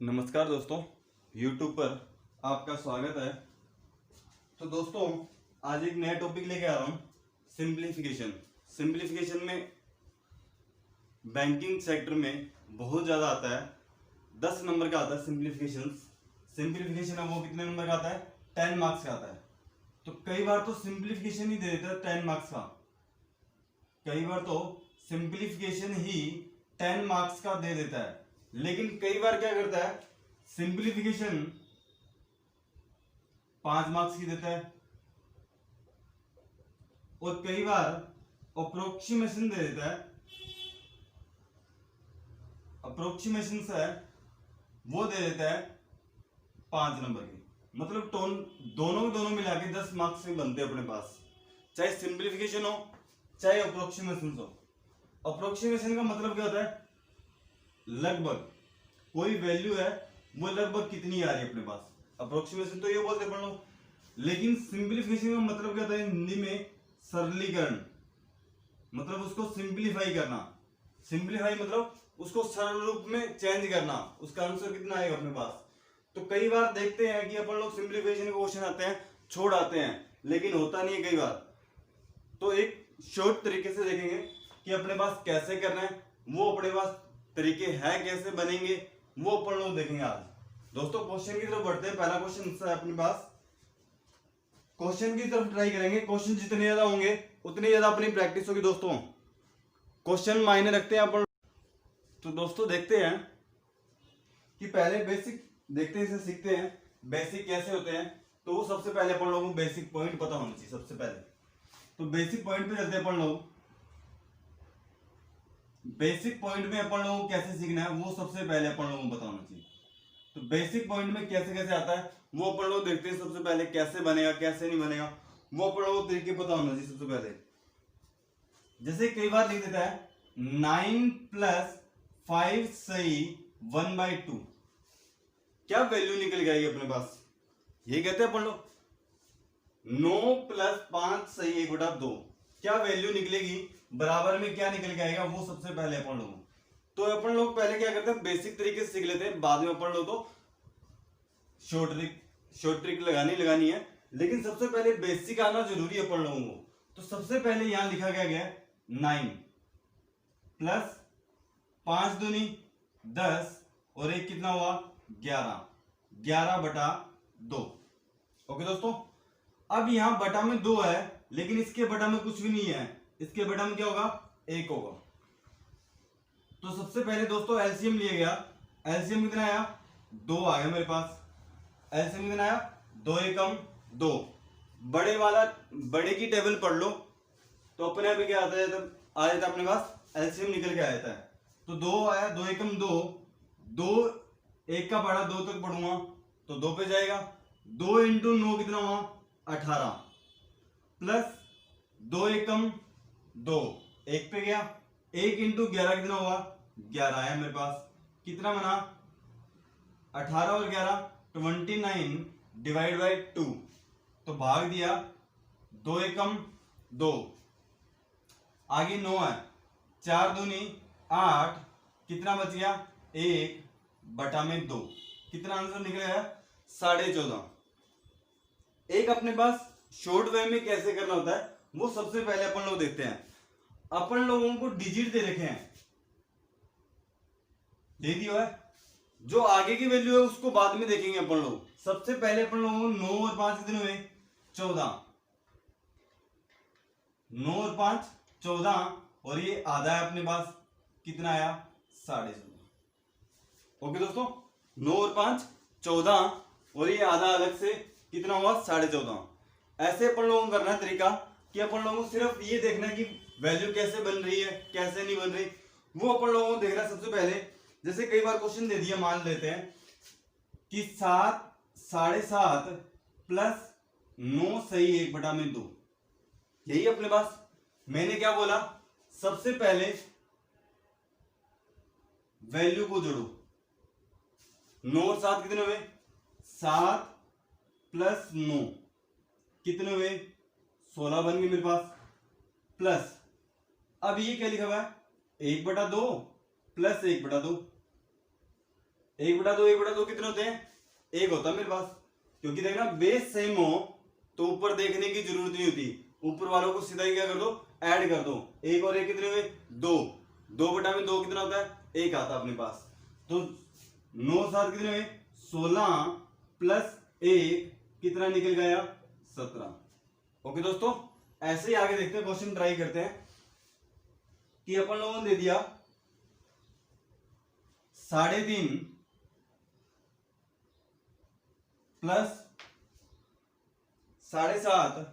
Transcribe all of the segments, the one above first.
नमस्कार दोस्तों, YouTube पर आपका स्वागत है। तो दोस्तों, आज एक नया टॉपिक लेके आ रहा हूँ, सिंप्लीफिकेशन। सिंप्लीफिकेशन में बैंकिंग सेक्टर में बहुत ज़्यादा आता है। 10 नंबर का आता है सिंप्लीफिकेशन। सिंप्लीफिकेशन है वो कितने नंबर का आता है? 10 मार्क्स का आता है। तो कई बार तो सिंप्लीफिकेशन ही दे देता है 10 मार्क्स का, कई बार तो सिंप्लीफिकेशन ही 10 मार्क्स का दे देता है। लेकिन कई बार क्या करता है, सिंप्लीफिकेशन 5 मार्क्स की देता है, और कई बार अप्रोक्सीमेशन दे देता है। अप्रोक्सीमेशन से वो दे देता है 5 नंबर की। मतलब दोनों मिला के 10 मार्क्स के बनते हैं अपने पास, चाहे सिंप्लीफिकेशन हो चाहे अप्रोक्सीमेशन हो। अप्रोक्सीमेशन का मतलब क्या होता है? लगभग कोई वैल्यू है वो लगभग कितनी आ रही है अपने पास। अप्रोक्सीमेशन तो ये बोलते हैं लोग, लेकिन सिंप्लीफिकेशन का मतलब क्या होता है हिंदी में? सरलीकरण, मतलब उसको सिंप्लीफाई करना। सिंप्लीफाई मतलब उसको सरल रूप में चेंज करना, उसका आंसर कितना आएगा अपने पास। तो कई बार देखते हैं कि अपन लोग सिंप्लीफिकेशन के क्वेश्चन आते हैं, छोड़ आते हैं, लेकिन होता नहीं है कई बार। तो एक शॉर्ट तरीके से देखेंगे कि अपने पास कैसे करना है, वो अपने पास तरीके हैं कैसे बनेंगे, वो अपन लोग देखेंगे आज। दोस्तों, क्वेश्चन की तरफ बढ़ते हैं। पहला क्वेश्चन है अपने पास, क्वेश्चन की तरफ ट्राई करेंगे। क्वेश्चन जितने ज्यादा होंगे उतनी ज्यादा अपनी प्रैक्टिस होगी दोस्तों। क्वेश्चन मायने रखते हैं अपन। तो दोस्तों देखते हैं कि पहले बेसिक देखते हैं, इसे सीखते हैं बेसिक कैसे होते हैं। तो वो सबसे पहले अपन लोगों को बेसिक पॉइंट पता होना चाहिए सबसे पहले। तो बेसिक पॉइंट पे चलते हैं अपन लोग। बेसिक पॉइंट में अपन लोगों को कैसे सीखना है वो सबसे पहले अपन लोगों को पता होना चाहिए। तो बेसिक पॉइंट में कैसे कैसे आता है वो अपन लोग देखते हैं। सबसे पहले कैसे बनेगा कैसे नहीं बनेगा वो अपन लोगों को तरीके पता होना चाहिए सबसे पहले। जैसे कई बार लिख देता है 9 + 5 सही 1/2, क्या वैल्यू निकल जाएगी अपने पास? ये कहते हैं अपन लोग 9 + 5 सही 1/2, क्या वैल्यू निकलेगी, बराबर में क्या निकल के आएगा, वो सबसे पहले अपन लोग। तो अपन लोग पहले क्या करते हैं, बेसिक तरीके से सीख लेते हैं, बाद में अपन लोग तो शॉर्ट ट्रिक लगानी है। लेकिन सबसे पहले बेसिक आना जरूरी है अपन लोगों को। तो सबसे पहले यहां लिखा गया 9 + 5 दूनी 10 और एक कितना हुआ 11/2। ओके दोस्तों, अब यहां बटा में 2 है, लेकिन इसके बटा में कुछ भी नहीं है, इसके बटा में क्या होगा 1 होगा। तो सबसे पहले दोस्तों एलसीएम लिया गया। एलसीएम कितना आया 2 आ गया मेरे पास। एलसीएम कितना आया 2 एकम 2। बड़े की टेबल पढ़ लो तो अपने आप क्या आता है, जब आ जाता है अपने पास एलसीएम निकल के आ जाता है। तो 2 आया 2 एकम 2, 2 1 का पढ़ा 2 तक पढ़ूंगा तो 2 पे जाएगा। 2 × 9 कितना हुआ 18, प्लस 2 एकम 2 1 पे गया, 1 × 11 कितना हुआ 11 आया मेरे पास। कितना बना 18 और 11 29/2, तो भाग दिया 2 एकम 2। आगे 9 है, 4 दूनी 8, कितना बच गया 1/2। कितना आंसर निकलेगा 14.5। एक अपने पास शॉर्ट वे में कैसे करना होता है वो सबसे पहले अपन लोग देखते हैं। अपन लोगों को डिजिट दे रखे हैं, दे दिया है, जो आगे की वैल्यू है उसको बाद में देखेंगे अपन लोग। सबसे पहले अपन लोगों को 9 और 5 कितने हुए 14, 9 और 5 14, और ये आधा है अपने पास, कितना आया 14.5। ओके दोस्तों, 9 और 5 14 और ये आधा अलग से कितना हुआ 14.5। ऐसे अपन लोगों को करना है तरीका कि अपन लोगों को सिर्फ ये देखना है कि वैल्यू कैसे बन रही है कैसे नहीं बन रही, वो अपन लोगों को देखना है सबसे पहले। जैसे कई बार क्वेश्चन दे दिया, मान लेते हैं कि 7 7.5 + 9 सही 1/2, यही अपने पास। मैंने क्या बोला, सबसे पहले वैल्यू को जोड़ो। 9 और 7 कितने हुए 7 + 9 कितने हुए 16 बन गए मेरे पास। प्लस अब ये क्या लिखा हुआ है 1/2 + 1/2, 1/2 1/2 कितने होते हैं? 1 होता है मेरे पास, क्योंकि देखना बेस सेम हो तो ऊपर देखने की जरूरत नहीं होती, ऊपर वालों को सीधा ही क्या कर दो, ऐड कर दो। 1 और 1 कितने हुए? 2। 2/2 कितना होता है? 1 आता है अपने पास। तो 9 7 कितने हुए? 16 प्लस 1 कितना निकल गया? 17। ओके दोस्तों, ऐसे ही आगे देखते हैं, क्वेश्चन ट्राई करते हैं कि अपन लोगों ने दे दिया 3.5 प्लस 7.5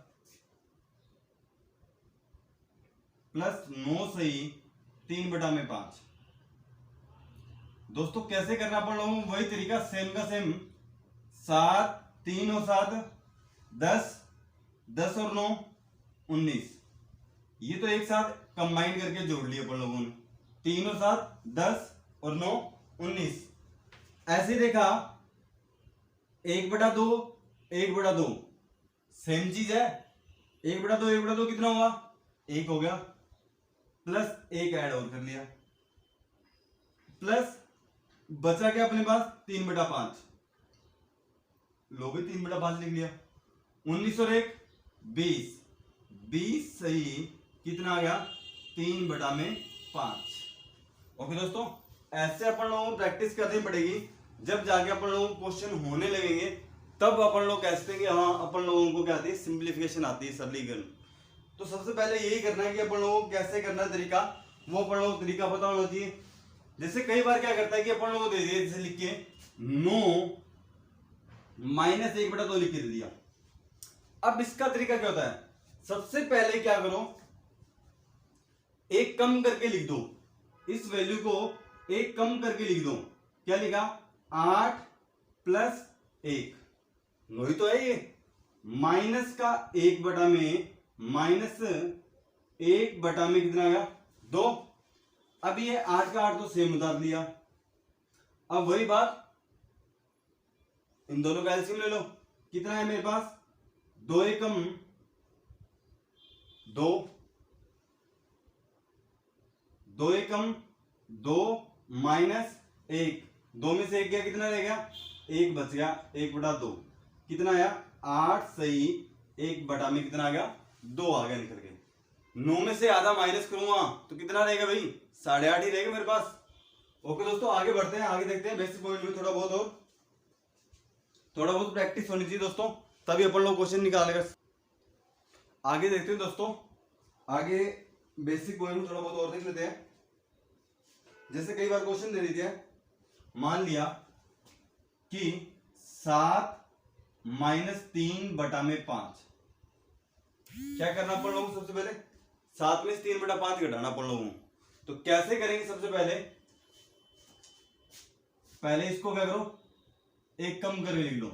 प्लस 9 सही 3/5। दोस्तों कैसे करना अपन लोगों को? वही तरीका, सेम का सेम। 7 3 और 7 10, 10 और 9 19। ये तो एक साथ कंबाइन करके जोड़ लिया अपन लोगों ने। 3 और 7 10 और 9 19। ऐसे देखा 1/2 1/2 सेम चीज है। 1/2 1/2 कितना हुआ? 1 हो गया, प्लस 1 ऐड और कर लिया, प्लस बचा क्या अपने पास? 3/5। लो भी 3/5 लिख लिया। 19 और 1 20। 20 सही कितना आ गया? 3/5। ओके दोस्तों, ऐसे अपन लोगों को प्रैक्टिस करनी पड़ेगी। जब जाके अपन लोगों को क्वेश्चन होने लगेंगे तब अपन लोग कहते हैं कि हाँ अपन लोगों को क्या आती है? सिंप्लीफिकेशन आती है, सरलीकरण। तो सबसे पहले यही करना है कि अपन लोगों को कैसे करना है तरीका, वो अपन लोगों को तरीका पता होना चाहिए। जैसे कई बार क्या करता है कि अपन लोगों को दे दिया, जैसे लिख के 9 माइनस 1/2 लिख के दे दिया। अब इसका तरीका क्या होता है? सबसे पहले क्या करो, एक कम करके लिख दो, इस वैल्यू को एक कम करके लिख दो। क्या लिखा? 8 प्लस 1, 9 ही तो है ये। माइनस का 1/में, माइनस 1/में कितना आ गया? 2। अब ये 8 का 8 तो सेम उतार लिया। अब वही बात, इन दोनों का एलसीएम ले लो। कितना है मेरे पास? 2 एकम 2, 2 एकम 2 माइनस 1, 2 में से 1 गया, कितना रह गया? 1 बच गया। 1/2 कितना आया? 8 सही 1/में कितना आ गया? 2 आ गया निकल के। 9 में से आधा माइनस करूंगा तो कितना रहेगा भाई? 8.5 ही रहेगा मेरे पास। ओके दोस्तों, आगे बढ़ते हैं, आगे देखते हैं। बेसिक पॉइंट में थोड़ा बहुत प्रैक्टिस होनी चाहिए दोस्तों, तभी अपन लोग क्वेश्चन निकालेगा। आगे देखते हैं दोस्तों, आगे बेसिक पॉइंट में थोड़ा बहुत और देख लेते हैं। जैसे कई बार क्वेश्चन दे देते हैं, मान लिया कि 7 माइनस 3/5। क्या करना अपन लोगों को? सबसे पहले 7 में से 3/5 घटाना अपन लोगों को। तो कैसे करेंगे? सबसे पहले इसको क्या करो, एक कम करके लिख लो।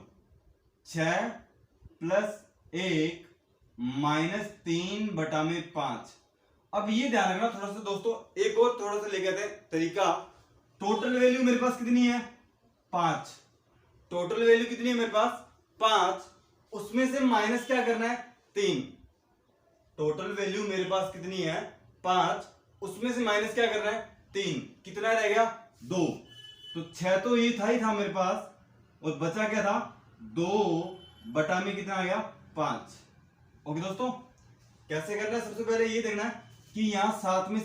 6 प्लस 1 माइनस 3/5। अब ये ध्यान रखना थोड़ा सा दोस्तों, एक और थोड़ा सा लेके आते हैं तरीका। टोटल वैल्यू मेरे पास कितनी है? 5। टोटल वैल्यू कितनी है मेरे पास? 5। उसमें से माइनस क्या करना है? 3। टोटल वैल्यू मेरे पास कितनी है? 5। उसमें से माइनस क्या करना है? 3। कितना रह गया? 2। तो 6 तो ये था ही था मेरे पास, और बचा क्या था? 2/में कितना आ गया? 5। ओके दोस्तों, कैसे करना है? सबसे पहले ये देखना है कि यहां 7 में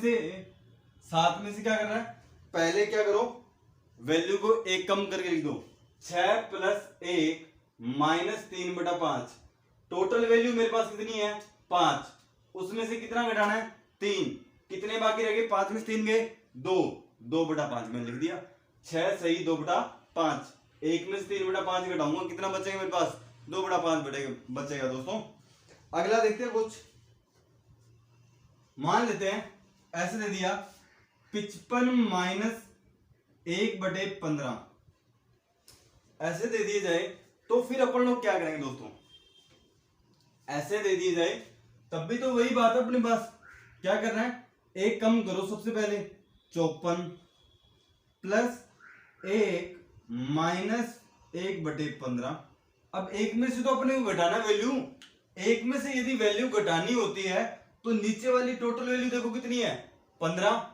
से क्या करना है? पहले क्या करो, वैल्यू को एक कम करके लिख दो। 6 प्लस 1 माइनस 3/5। टोटल वैल्यू मेरे पास कितनी है? 5। उसमें से कितना घटाना है? 3। कितने बाकी रह गए? 5 में से 3 गए, 2। 2/5 मैंने लिख दिया। 6 सही 2/5। 1 में से 3/5 घटाऊंगा, कितना बचेगा मेरे पास? 2/5 बचेगा दोस्तों। अगला देखते हैं कुछ। मान लेते हैं ऐसे दे दिया 55 माइनस 1/15 ऐसे दे दिए जाए, तो फिर अपन लोग क्या करेंगे दोस्तों? ऐसे दे दिए जाए तब भी तो वही बात है अपने पास। क्या करना है? एक कम करो सबसे पहले, 54 प्लस 1 माइनस 1/15। अब एक में से तो अपने को घटाना वैल्यू, एक में से यदि वैल्यू घटानी होती है तो नीचे वाली टोटल वैल्यू देखो कितनी है? 15,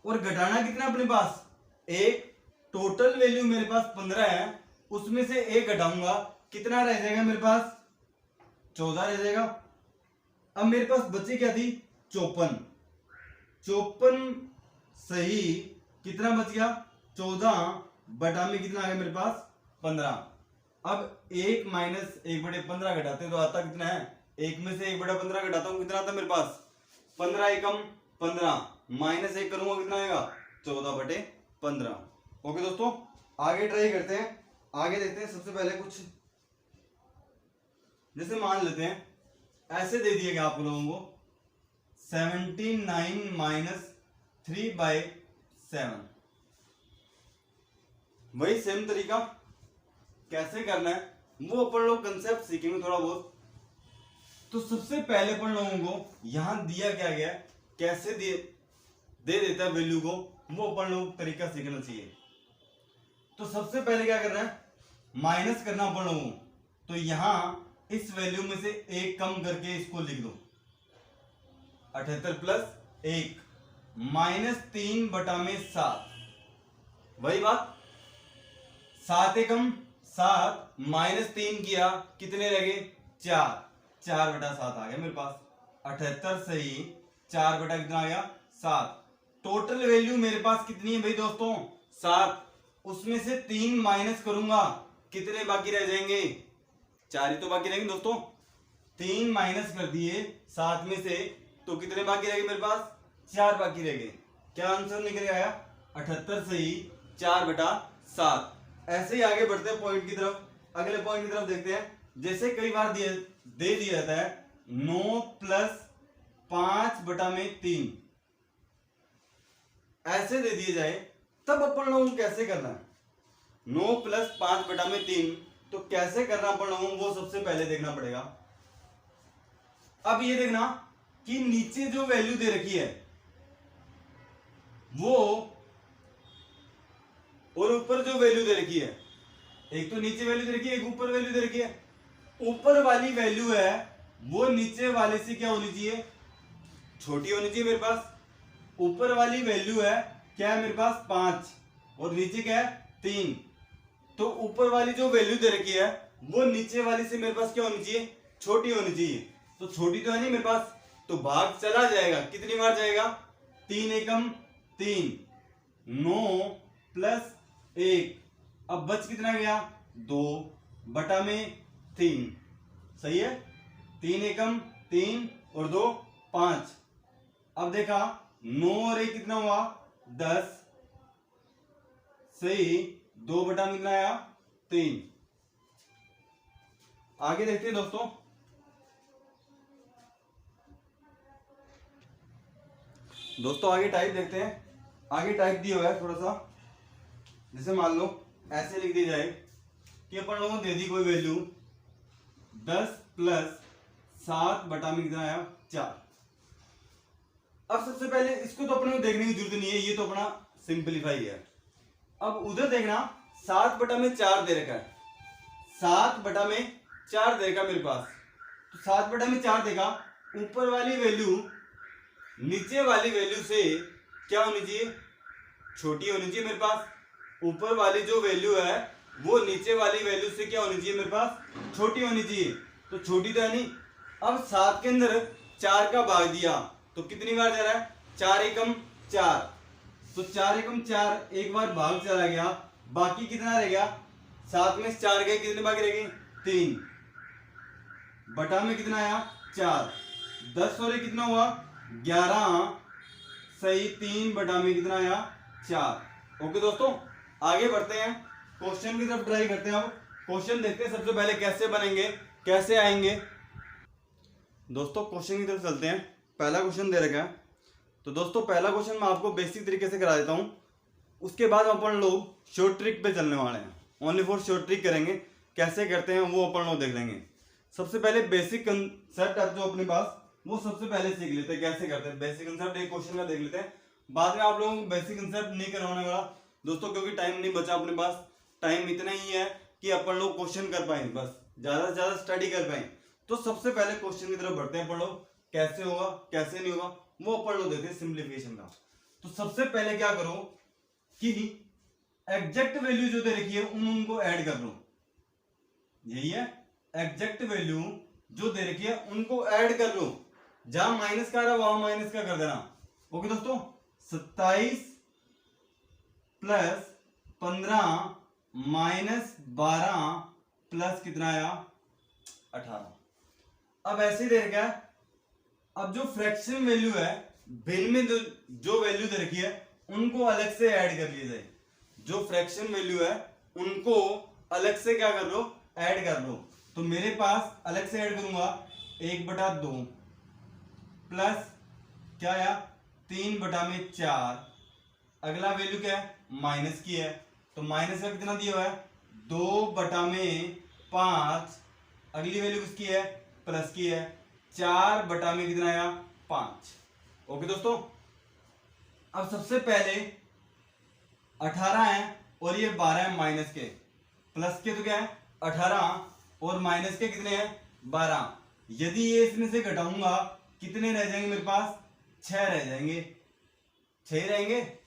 और घटाना कितना अपने पास? 1। टोटल वैल्यू मेरे पास 15 है, उसमें से एक घटाऊंगा, कितना रह जाएगा मेरे पास? 14 रह जाएगा। अब मेरे पास बची क्या थी? 54। 54 सही कितना बच गया? 14 बटा में कितना आ गया मेरे पास? 15। अब 1 माइनस 1/15 घटाते तो आता कितना है? 1 में से 1/15 घटाता हूं, कितना आता मेरे पास? 15 एकम 15, माइनस 1 करूंगा, कितना आएगा? 14/15। ओके दोस्तों, आगे ट्राई करते हैं, आगे देखते हैं। सबसे पहले कुछ जैसे मान लेते हैं, ऐसे दे दिया गया आप लोगों को 79 माइनस 3/7। वही सेम तरीका कैसे करना है वो अपन लोग कंसेप्ट सीखेंगे थोड़ा बहुत। तो सबसे पहले अपन लोगों को यहां दिया क्या गया, कैसे दे देता है वैल्यू को, वो अपन लोग तरीका सीखना चाहिए। तो सबसे पहले क्या करना है? माइनस करना अपन लोगों को। तो यहां इस वैल्यू में से एक कम करके इसको लिख दो, 78 प्लस 1 माइनस 3/7। वही बात, 7 एकम 7 माइनस 3 किया, कितने लगे? 4। 4/7 आ गया मेरे पास। 78 सही 4 बटा कितना आ गया? 7। टोटल वैल्यू मेरे पास कितनी है भाई दोस्तों? 7। उसमें से 3 माइनस करूंगा, कितने बाकी रह जाएंगे? 4 ही तो बाकी रहेंगे दोस्तों। 3 माइनस कर दिए 7 में से, तो कितने बाकी रह गए मेरे पास? 4 बाकी रह गए। क्या आंसर निकल आया? 78 सही 4/7। ऐसे ही आगे बढ़ते हैं पॉइंट की तरफ। अगले पॉइंट की तरफ देखते हैं। जैसे कई बार दे दिया जाता है 9 प्लस 5/3, ऐसे दे दिए जाए, तब अपन लोगों को कैसे करना है? 9 प्लस 5/3 तो कैसे करना अपन लोगों को, वो सबसे पहले देखना पड़ेगा। अब ये देखना कि नीचे जो वैल्यू दे रखी है वो, और ऊपर जो वैल्यू दे रखी है, एक तो नीचे वैल्यू दे रखी है, एक ऊपर वैल्यू दे रखी है। ऊपर वाली वैल्यू है वो नीचे वाले से क्या होनी चाहिए? छोटी होनी चाहिए मेरे पास। ऊपर वाली वैल्यू है क्या है मेरे पास? 5, और नीचे क्या है? 3। तो ऊपर वाली जो वैल्यू दे रखी है वो नीचे वाली से मेरे पास क्या होनी चाहिए? छोटी होनी चाहिए। तो छोटी तो है नहीं मेरे पास, तो भाग चला जाएगा। कितनी बार जाएगा? 3 एकम 3, 9 प्लस 1, अब बच कितना गया? 2/3। सही है। 3 एकम 3 और 2 5। अब देखा 9 और 1 कितना हुआ? 10। सही 2 बटा कितना आया? 3। आगे देखते हैं दोस्तों। आगे टाइप देखते हैं। आगे टाइप दिया हुआ है थोड़ा सा, जैसे मान लो ऐसे लिख दी जाए कि अपन लोगों को दे दी कोई वैल्यू 10 प्लस 7 बटा में कितना आया? 4। अब सबसे पहले इसको तो अपने को देखने की जरूरत नहीं है, ये तो अपना सिंपलीफाई है। अब उधर देखना 7/4 दे रखा है, 7/4 दे रखा मेरे पास। तो 7/4 देगा, ऊपर वाली वैल्यू नीचे वाली वैल्यू से क्या होनी चाहिए? छोटी होनी चाहिए मेरे पास। ऊपर वाली जो वैल्यू है वो नीचे वाली वैल्यू से क्या होनी चाहिए मेरे पास? छोटी होनी चाहिए। तो छोटी तो है नहीं। अब 7 के अंदर 4 का भाग दिया तो कितनी बार जा रहा है? 4 एकम 4। तो 4 एकम 4 एक बार भाग चला गया, बाकी कितना रह गया? 7 में 4 गए, कितने बाकी रह गए? 3 बटा में कितना आया? 4। 10 और कितना हुआ? 11। सही 3 बटा में कितना आया? 4। ओके दोस्तों, आगे बढ़ते हैं, क्वेश्चन की तरफ ट्राई करते हैं। अब क्वेश्चन देखते हैं सबसे पहले कैसे बनेंगे, कैसे आएंगे। दोस्तों क्वेश्चन की तरफ चलते हैं। पहला क्वेश्चन दे रखा है। तो दोस्तों पहला क्वेश्चन मैं आपको बेसिक तरीके से करा देता हूं, उसके बाद अपन लोग शॉर्ट ट्रिक पे चलने वाले हैं। ओनली फॉर शॉर्ट ट्रिक करेंगे, कैसे करते हैं वो अपन लोग देख लेंगे। सबसे पहले बेसिक कंसेप्ट जो अपने पास वो सबसे पहले सीख लेते हैं, कैसे करते हैं बेसिक कंसेप्ट। एक क्वेश्चन का देख लेते हैं, बाद में आप लोगों को बेसिक कंसेप्ट नहीं करवाने वाला दोस्तों, क्योंकि टाइम नहीं बचा अपने पास। टाइम इतना ही है कि अपन लोग क्वेश्चन कर पाए, बस ज्यादा से ज्यादा स्टडी कर पाए। तो सबसे पहले क्वेश्चन की तरफ बढ़ते हैं अपन लोग। कैसे होगा कैसे नहीं होगा वो अपन लोग देखते हैं सिंप्लीफिकेशन का। तो सबसे पहले क्या करो कि एग्जैक्ट वैल्यू जो दे रखी है उनको ऐड कर लो, यही है एग्जैक्ट वैल्यू जो दे रखी है उनको ऐड कर लो, जहां माइनस का आ रहा वहां माइनस का कर देना। ओके दोस्तों, 27 प्लस 15 माइनस 12 प्लस कितना आया 18। अब ऐसे ही दे रखा है, अब जो फ्रैक्शन वैल्यू है भिन्न में जो वैल्यू दे रखी है उनको अलग से ऐड कर लिया जाए, जो फ्रैक्शन वैल्यू है उनको अलग से क्या कर लो ऐड कर लो। तो मेरे पास अलग से ऐड करूंगा 1/2 प्लस क्या आया 3/4, अगला वैल्यू क्या है माइनस की है, तो माइनस का कितना दिया हुआ है 2/5, अगली वैल्यू किसकी है प्लस की है, 4/में कितना आया 5। ओके दोस्तों, अब सबसे पहले 18 है और ये 12 है माइनस के, प्लस के तो क्या है 18 और माइनस के कितने हैं 12। यदि ये इसमें से घटाऊंगा कितने रह जाएंगे मेरे पास 6 रह जाएंगे, 6 रहेंगे।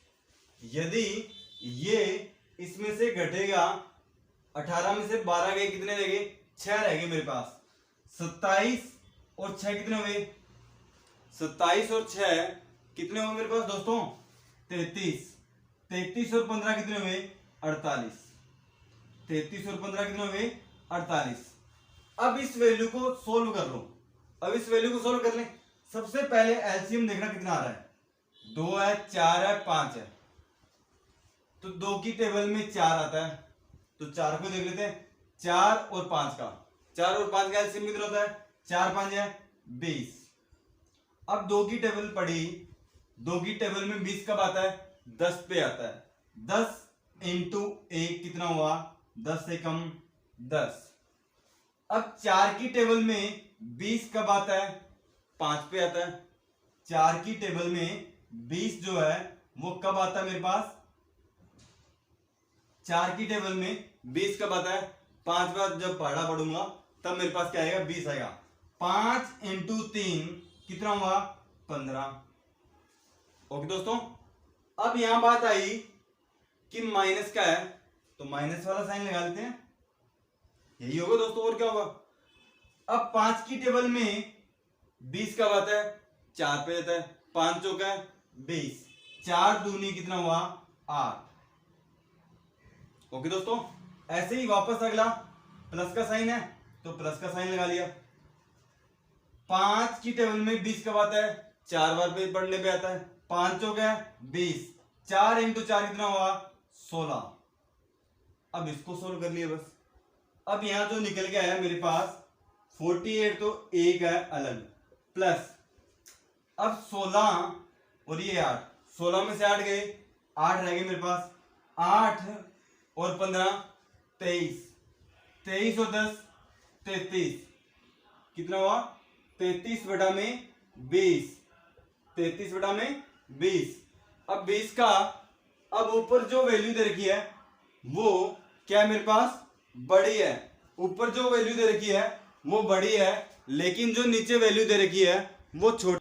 यदि ये इसमें से घटेगा 18 में से 12 गए कितने रह गए 6 रह गए मेरे पास। 27 और 6 कितने हुए 27 और 6 कितने हुए मेरे पास दोस्तों 33, 33 और 15 कितने हुए 48, 33 और 15 कितने हुए 48। अब इस वैल्यू को सोल्व कर लो, अब इस वैल्यू को सोल्व कर लें। सबसे पहले एलसीएम देखना कितना आ रहा है, 2 है 4 है 5 है, तो 2 की टेबल में 4 आता है, तो 4 को देख लेते हैं 4 और 5 का, 4 और 5 का एलसीएम कितना होता है 4 5 है 20। अब 2 की टेबल पड़ी, 2 की टेबल में 20 कब आता है 10 पे आता है, 10 इंटू 1 कितना हुआ 10 से कम 10। अब 4 की टेबल में 20 कब आता है 5 पे आता है, 4 की टेबल में 20 जो है वो कब आता है मेरे पास, 4 की टेबल में 20 कब आता है 5 बार जब पढ़ा पढ़ूंगा तब मेरे पास क्या आएगा 20 आएगा। 5 इंटू 3 कितना हुआ 15। ओके दोस्तों, अब यहां बात आई कि माइनस का है तो माइनस वाला साइन लगा लेते हैं, यही होगा दोस्तों और क्या होगा। अब 5 की टेबल में 20 कब आता है 4 पे आता है, 5 चौका है 20, 4 दूनी कितना हुआ 8। ओके दोस्तों, ऐसे ही वापस अगला प्लस का साइन है तो प्लस का साइन लगा लिया। 5 की टेबल में 20 कब आता है 4 बार पे पढ़ने पे आता है, 5 चौका है 20, 4 इंटू 4 कितना हुआ 16। अब इसको सोल्व कर लिया बस। अब यहां जो निकल के आया मेरे पास 48 तो एक है अलग, प्लस अब 16 और ये 8, 16 में से 8 गए 8 रह गए मेरे पास, 8 और 15 23, 23 और 10 33 कितना हुआ 33/20, 33/20। अब 20 का अब ऊपर जो वैल्यू दे रखी है वो क्या है मेरे पास बड़ी है, ऊपर जो वैल्यू दे रखी है वो बड़ी है, लेकिन जो नीचे वैल्यू दे रखी है वो छोटी।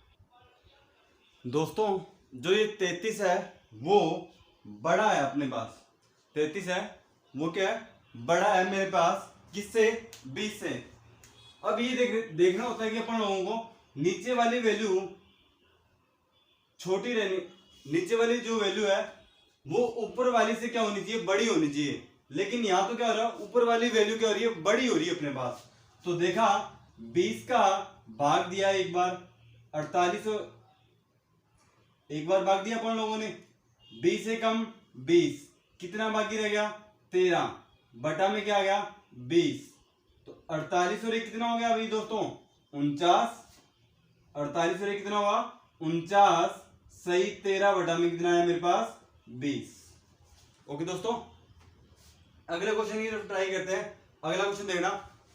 दोस्तों जो ये 33 है वो बड़ा है अपने पास, 33 है वो क्या है बड़ा है मेरे पास किससे 20 से। अब ये देखना होता है कि अपन लोगों को नीचे वाली वैल्यू छोटी रहनी, नीचे वाली जो वैल्यू है वो ऊपर वाली से क्या होनी चाहिए बड़ी होनी चाहिए, लेकिन यहां तो क्या हो रहा है ऊपर वाली वैल्यू क्या हो रही है बड़ी हो रही है अपने पास। तो देखा 20 का भाग दिया एक बार 48, एक बार भाग दिया अपन लोगों ने, 20 से कम 20 कितना बाकी रह गया 13 बटा में क्या आ गया 20, तो 48 और 1 कितना हो गया अभी दोस्तों 49, 48 और 1 कितना हुआ 49 सही 13 बटा में कितना आया मेरे पास 20। ओके दोस्तों, अगले क्वेश्चन की ट्राई करते हैं। अगला क्वेश्चन देखना,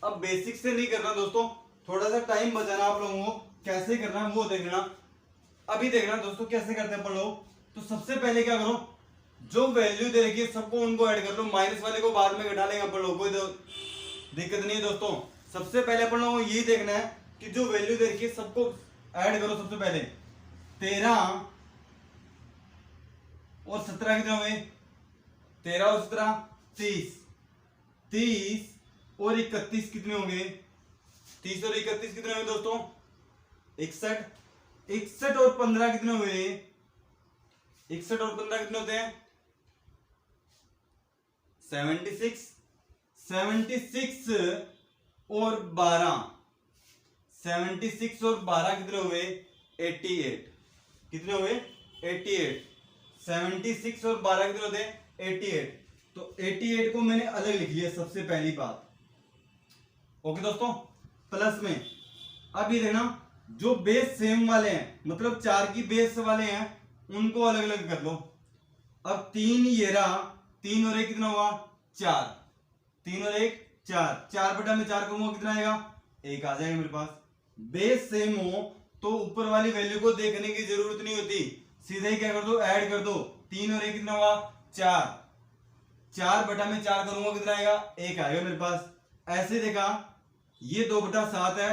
अब बेसिक से नहीं करना दोस्तों, थोड़ा सा टाइम बचाना आप लोगों को, कैसे करना है वो देखना। अभी देखना दोस्तों कैसे करते हैं अपन लोग। तो सबसे पहले क्या करो, जो वैल्यू दे रखी है सबको उनको ऐड कर लो, माइनस वाले को बाद में घटा लेंगे अपन लोग, कोई दिक्कत नहीं है दोस्तों। सबसे पहले अपन लोगों को यही देखना है कि जो वैल्यू दे रखी है सबको ऐड करो। सबसे पहले 13 और 17 कितने हुए 13 और 17 30, 30 और 31 कितने होंगे? 30 और 31 कितने होंगे दोस्तों? 61, 61 और 15 कितने हुए? 61 और 15 कितने होते हैं? 76, 76 और 12, 76 और 12 कितने हुए? 88, कितने हुए? 88, 76 और 12 कितने होते हैं? 88, तो 88 को मैंने अलग लिख लिया सबसे पहली बात। ओके दोस्तों, प्लस में अब ये देखना, जो बेस सेम वाले हैं, मतलब 4 की बेस वाले हैं, उनको अलग अलग कर लो। अब 3 ये रहा, 3 और 1 कितना हुआ? 4, 3 और 1 4, 4 बटा में 4 करूंगा कितना आएगा? 1 आ जाएगा मेरे पास। बेस सेम हो तो ऊपर वाली वैल्यू को देखने की जरूरत नहीं होती, सीधे ही क्या कर दो? ऐड कर दो। 3 और 1 कितना हुआ? 4, 4 बटा में 4 करूंगा कितना आएगा? 1 आएगा मेरे पास। ऐसे देखा, ये 2 बटा 7 है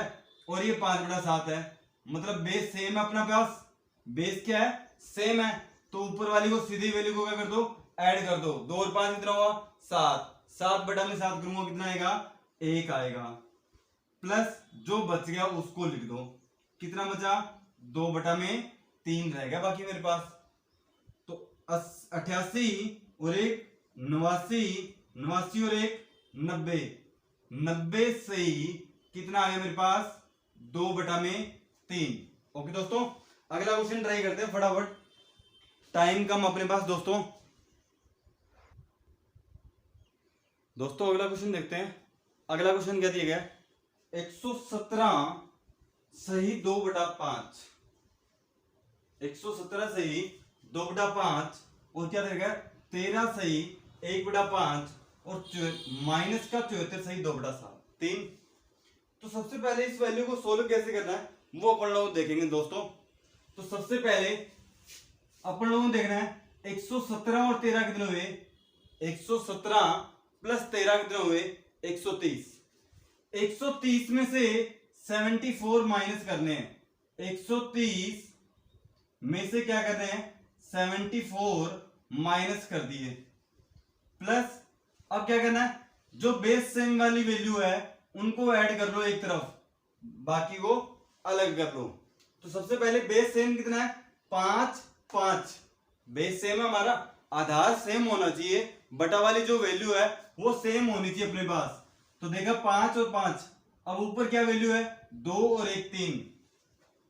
और ये 5 बटा 7 है, मतलब बेस सेम है अपना पास। बेस क्या है? सेम है, तो ऊपर वाली को सीधी वैल्यू को क्या कर दो? ऐड कर दो। 2 और 5 कितना हुआ? 7, 7 बटा में 7 करूंगा कितना आएगा? 1 आएगा। प्लस जो बच गया उसको लिख दो, कितना बचा? 2 बटा में 3 रहेगा बाकी मेरे पास। तो 88 और 1 89, 89 और 1 90, 90 से ही कितना आ गया मेरे पास? 2 बटा में 3। ओके दोस्तों, अगला क्वेश्चन ट्राई करते हैं फटाफट, टाइम कम अपने पास दोस्तों। अगला क्वेश्चन देखते हैं। अगला क्वेश्चन क्या दिया गया? 117 सही 2 बटा 5, 117 सही 2 बटा 5 और क्या देगा? 13 सही 1 बटा 5 और माइनस का 74 सही 2 बटा 7, 3। तो सबसे पहले इस वैल्यू को सोल्व कैसे करना है वो अपन लोग देखेंगे दोस्तों। तो सबसे पहले अपन लोगों को देखना है 117 और 13 कितने हुए? 117 प्लस 13 कितने हुए? 130। 130 में से 74 माइनस करने हैं। 130 में से क्या करने हैं? 74 माइनस कर दिए। प्लस अब क्या करना है? जो बेस सेम वाली वैल्यू है उनको ऐड कर लो एक तरफ, बाकी को अलग कर लो। तो सबसे पहले बेस सेम कितना है? 5 5। बेस सेम है हमारा, आधार सेम होना चाहिए, बटा वाली जो वैल्यू है वो सेम होनी चाहिए अपने पास। तो देखा 5 और 5, अब ऊपर क्या वैल्यू है? 2 और 1 3।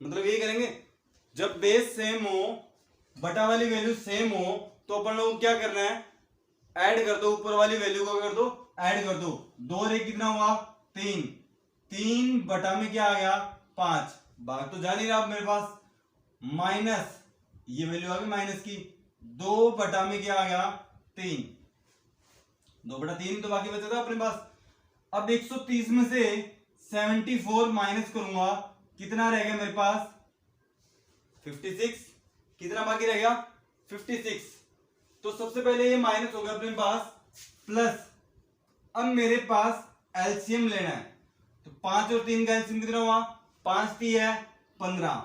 मतलब ये करेंगे, जब बेस सेम हो, बटा वाली वैल्यू सेम हो, तो अपन लोगों को क्या करना है? ऐड कर दो, ऊपर वाली वैल्यू को कर दो, ऐड कर दो। 2 और 1 कितना हुआ? 3, 3 बटा में क्या आ गया? 5। बात तो जा नहीं रहा अब मेरे पास, माइनस ये वैल्यू आ गई माइनस की। 2 बटा में क्या आ गया? 3, 2 बटा 3, तो बाकी बचा था अपने पास। अब 130 में से 74 माइनस करूंगा, कितना रहेगा मेरे पास? 56। कितना बाकी रह गया? 56। तो सबसे पहले ये माइनस हो गया अपने पास, प्लस अब मेरे पास एलसीएम लेना है। तो 5 और 3 का एलसीएम कितना हुआ? 5 3 है 15।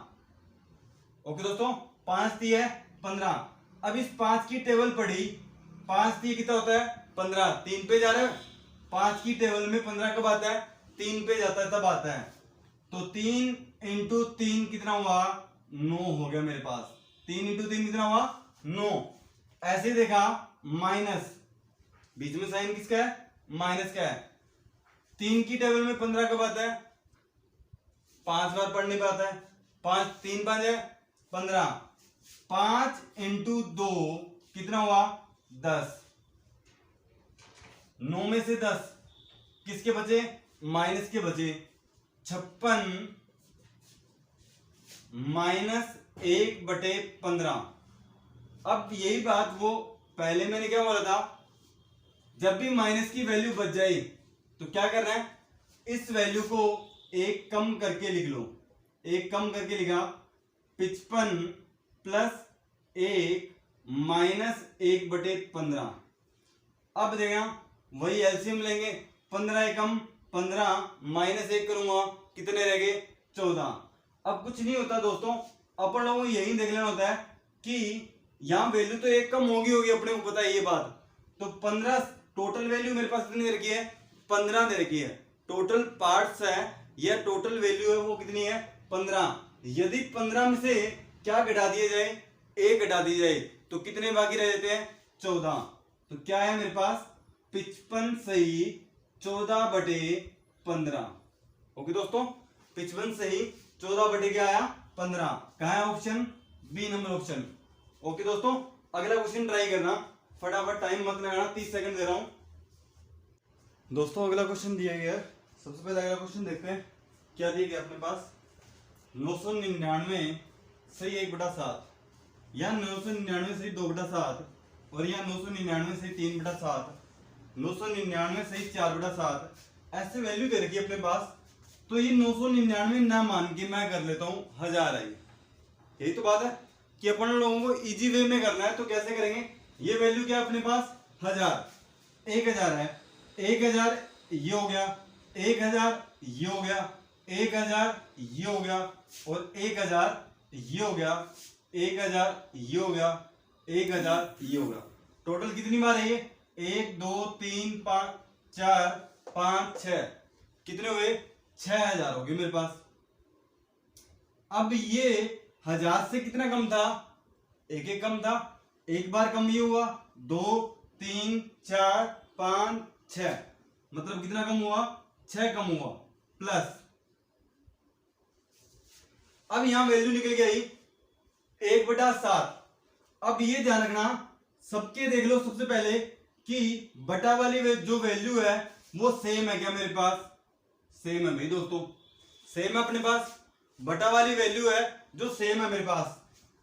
ओके दोस्तों, 5 3 है 15। अब इस 5 की टेबल पढ़ी, 5 3 कितना होता है? 15। 3 पे जा रहा है, 5 की टेबल में 15 कब आता है? 3 पे जाता है, तब आता है। तो 3 इंटू 3 कितना हुआ? 9 हो गया मेरे पास। 3 इंटू 3 कितना हुआ? 9। ऐसे देखा, माइनस, बीच में साइन किसका है? माइनस का है। 3 की टेबल में 15 कब आता है? 5 बार पढ़ने पे आता है। 5 3 5 है 15। 5 इंटू 2 कितना हुआ? 10। 9 में से 10 किसके बचे? माइनस के बचे। 56 माइनस 1/15। अब यही बात वो पहले मैंने क्या बोला था, जब भी माइनस की वैल्यू बच जाए तो क्या करना है? इस वैल्यू को एक कम करके लिख लो। एक कम करके लिखा, 55 प्लस 1 माइनस 1/15। अब देखना, वही एलसीएम लेंगे। 15 एकम 15 माइनस 1 करूंगा, कितने रह गए? 14। अब कुछ नहीं होता दोस्तों, अपन लोगों को यही देख लेना होता है कि यहां वैल्यू तो एक कम होगी अपने को पता है ये बात, तो 15 टोटल वैल्यू मेरे पास कितनी दे रखी है, 15 दे रखी है। टोटल पार्ट्स है या टोटल वैल्यू है वो कितनी है, 15। यदि 15 में से क्या घटा दिया जाए, एक घटा दिया जाए, तो कितने बाकी रह जाते हैं, 14। तो क्या है मेरे पास 55 सही 14/15। ओके दोस्तों, 55 सही 14 क्या आया 15। कहा है option B number option. Okay दोस्तों, अगला क्वेश्चन ट्राई करना, फटाफट टाइम मत लगाना, 30 सेकंड दे रहा हूं। दोस्तों अगला क्वेश्चन दिया गया है, सबसे पहले अगला क्वेश्चन देखते हैं क्या दिया गया अपने पास। 999 सही 1/7 या 999 सही 2/7 और या 999 सही 3/7, 999 सही 4/7, ऐसे वैल्यू दे रखी है अपने पास। तो ये 999 ना मान के मैं कर लेता हूं 1000 आई। यही तो बात है कि अपन लोगों को इजी वे में करना है, तो कैसे करेंगे। ये वैल्यू क्या अपने पास 1000, 1000 है, 1000 ये हो गया, 1000 ये हो गया, 1000 ये हो गया और 1000 ये हो गया, 1000 ये हो गया, 1000 ये हो गया। टोटल कितनी बार है ये, 1 2 3 5 4 5 6, कितने हुए 6000 हो गए मेरे पास। अब ये 1000 से कितना कम था, एक कम था, एक बार कम ये हुआ, 2 3 4 5 6, मतलब कितना कम हुआ, 6 कम हुआ, प्लस अब यहां वैल्यू निकल गई 1/7। अब ये ध्यान रखना, सबके देख लो सबसे पहले कि बटा वाली जो वैल्यू है वो सेम है क्या मेरे पास, सेम है भाई दोस्तों, सेम है अपने पास। बटा वाली वैल्यू है जो सेम है मेरे पास।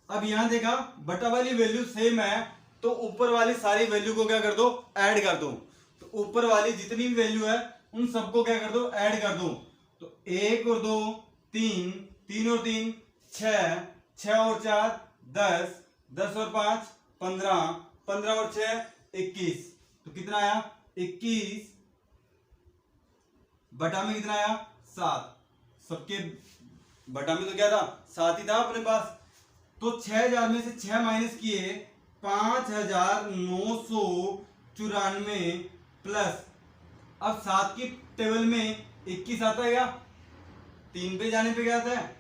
अब यहां देखा बटा वाली वैल्यू सेम है, तो ऊपर वाली सारी वैल्यू को क्या कर दो, ऐड कर दो। तो ऊपर वाली जितनी भी वैल्यू है उन सबको क्या कर दो, ऐड कर दो। तो 1 और 2 3, 3 और 3 6, 6 और 4 10, 10 और 5 15, 15 और 6 21। तो कितना आया 21 बटा में कितना आया 7। सबके बटा में तो क्या था 7 ही था अपने पास। तो 6000 में से 6 माइनस किए 5994 प्लस, अब 7 की टेबल में 21 आता है क्या, 3 पे जाने पे क्या आता है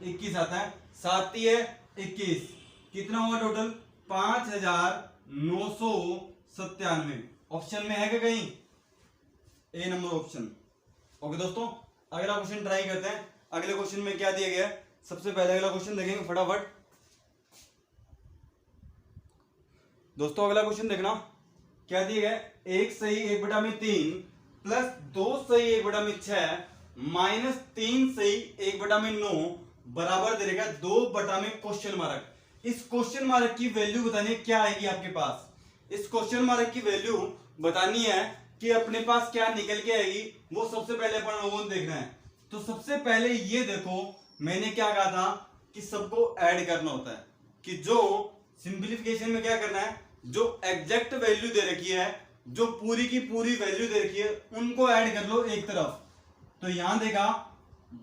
21 आता है, 7 है 21, कितना हुआ टोटल 5997। ऑप्शन में है क्या कहीं, ए नंबर ऑप्शन। ओके दोस्तों, अगला क्वेश्चन ट्राई करते हैं। अगले क्वेश्चन में क्या दिया गया है, सबसे पहले अगला क्वेश्चन देखेंगे फटाफट। दोस्तों अगला क्वेश्चन देखना क्या दिया गया है, 1 सही 1/3 प्लस 2 सही 1/6 माइनस 3 सही 1/9 बराबर दे देगा 2/में क्वेश्चन मार्क। इस क्वेश्चन मार्क की वैल्यू बतानी है, क्या आएगी आपके पास। इस क्वेश्चन मार्क की वैल्यू बतानी है कि अपने पास क्या निकल के आएगी, वो सबसे पहले अपन लोगों को देखना है। तो सबसे पहले ये देखो, मैंने क्या कहा था कि सबको ऐड करना होता है, कि जो सिंप्लीफिकेशन में क्या करना है, जो एग्जैक्ट वैल्यू दे रखी है, जो पूरी की पूरी वैल्यू दे रखी है, उनको ऐड कर लो एक तरफ। तो यहां देखा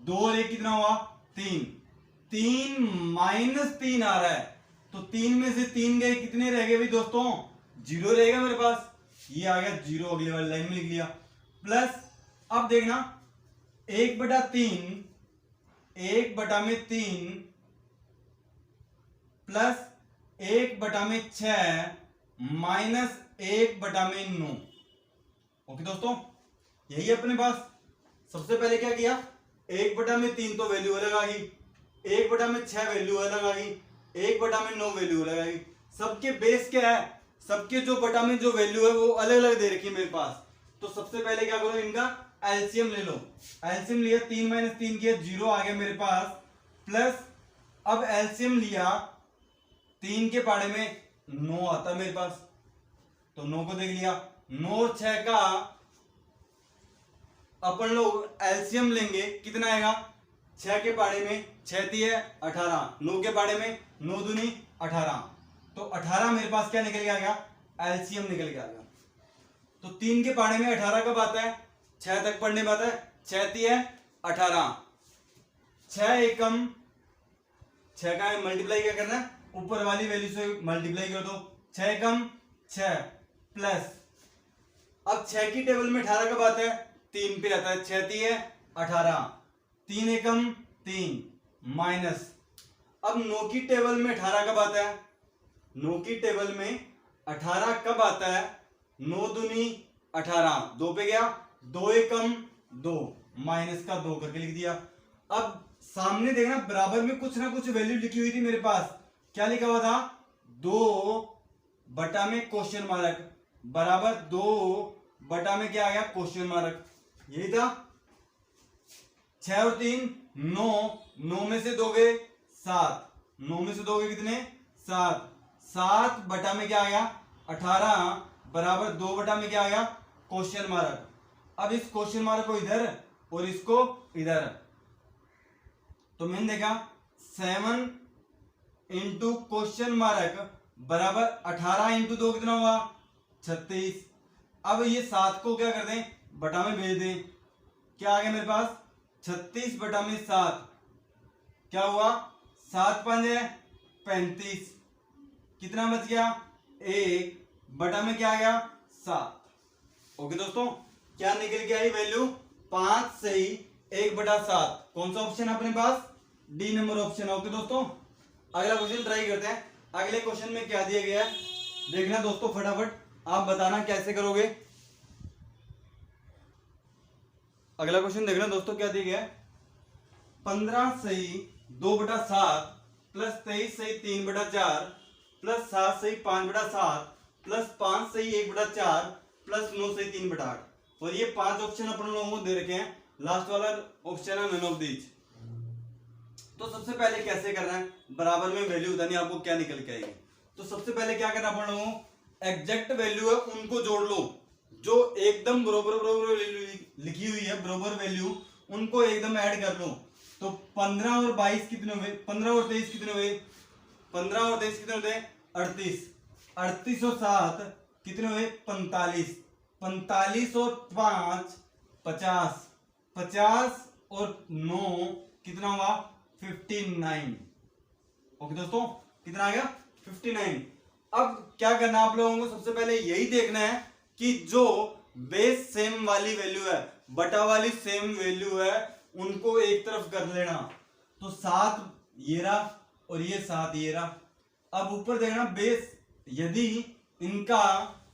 2 और 1 कितना हुआ 3, 3 माइनस 3 आ रहा है, तो 3 में से 3 गए, कितने रह गए भाई दोस्तों, 0 रहेगा मेरे पास, ये आ गया 0, अगली वाली लाइन में लिख लिया। प्लस अब देखना 1/3 1/3 प्लस 1/6 माइनस 1/9। ओके दोस्तों, यही है अपने पास। सबसे पहले क्या किया, 1/3 तो वैल्यू अलग आ गई, 1/6 वैल्यू अलग आ गई, 1/9 वैल्यू अलग आ गई। सबके बेस क्या है, सबके जो बटा में जो वैल्यू है वो अलग अलग दे रखी है मेरे पास। तो सबसे पहले क्या करो, इनका एलसीएम ले लो। एलसीएम लिया, 3 माइनस 3 किया, 0 आ गया मेरे पास, प्लस अब एलसीएम लिया 3 के पाड़े में 9 आता है मेरे पास, तो 9 को देख लिया, 9 और 6 का अपन लोग एलसीएम लेंगे, कितना आएगा, 6 के पाड़े में 6 × 3 = 18, 9 के पाड़े में 9 दूनी 18, तो 18 मेरे पास क्या निकल के आ गया, एलसीएम निकल के आ गया। तो 3 के पाड़े में 18 कब आता है, 6 तक पढ़ने में आता है, 6 × 3 = 18, 6 एकम 6 का मल्टीप्लाई क्या करना है, ऊपर वाली वैल्यू से मल्टीप्लाई कर दो, 6 एकम 6, प्लस, अब 6 की टेबल में 18 कब आता है? 3 पे आता है, 6 3 है 18, 3 एकम 3 माइनस, अब 9 की टेबल में 18 कब आता है? 9 की टेबल में 18 कब आता है? 9 दूनी 18, 2 पे गया, 2 एकम 2 माइनस का 2 करके लिख दिया। अब सामने देखना बराबर में कुछ ना कुछ वैल्यू लिखी हुई थी मेरे पास, क्या लिखा हुआ था? 2 बटा में क्वेश्चन मार्क बराबर 2 बटा में क्या आ गया? क्वेश्चन मार्क, यही था। 6 और 3 9, 9 में से 2 गए 7, 9 में से 2 गए कितने? 7, 7 बटा में क्या आ गया? 18 बराबर 2 बटा में क्या आ गया? Question mark. अब इस क्वेश्चन मार्क को इधर और इसको इधर, तो मैंने देखा 7 इंटू क्वेश्चन मार्क बराबर 18 इंटू 2 कितना हुआ? 36। अब ये 7 को क्या कर दें? बटा में भेज दें, क्या आ गया मेरे पास? 36 बटा में 7, क्या हुआ? 7 5 है 35, कितना बच गया? 1 बटा में क्या आ गया? 7। ओके दोस्तों, क्या निकल के आई वैल्यू? 5 सही 1 बटा 7। कौन सा ऑप्शन है अपने पास? डी नंबर ऑप्शन है। ओके दोस्तों, अगला क्वेश्चन ट्राई करते हैं। अगले क्वेश्चन में क्या दिया गया है देखना दोस्तों, फटाफट आप बताना कैसे करोगे। अगला क्वेश्चन देखना दोस्तों क्या दिया गया है। 15 सही 2 बटा 7 प्लस 23 सही 3 बटा 4 प्लस 7 सही 5 बटा 7 प्लस 5 सही 1 बटा 4 प्लस 9 सही 3 बटा 8। और ये 5 ऑप्शन अपन लोगों को दे रखे हैं, लास्ट वाला ऑप्शन है नन ऑफ दीज। तो सबसे पहले कैसे करना है, बराबर में वैल्यू बतानी आपको क्या निकल के आएगी। तो सबसे पहले क्या करना अपन लोगों को, एग्जैक्ट वैल्यू है उनको जोड़ लो, जो एकदम बरोबर बरोबर लिखी हुई है बरोबर वैल्यू, उनको एकदम ऐड कर लो। तो 15 और 22 कितने हुए? 15 और 23 कितने हुए? 15 और 23 कितने होते हैं? 38। 38 और 7 कितने हुए? 45। 45 और 5 50। 50 और 9 कितना हुआ? 59। ओके दोस्तों, कितना आ गया? 59। अब क्या करना है आप लोगों को, सबसे पहले यही देखना है कि जो बेस सेम वाली वैल्यू है, बटा वाली सेम वैल्यू है, उनको एक तरफ कर लेना। तो 7 ये रहा और ये 7 ये रहा। अब ऊपर देखना बेस, यदि इनका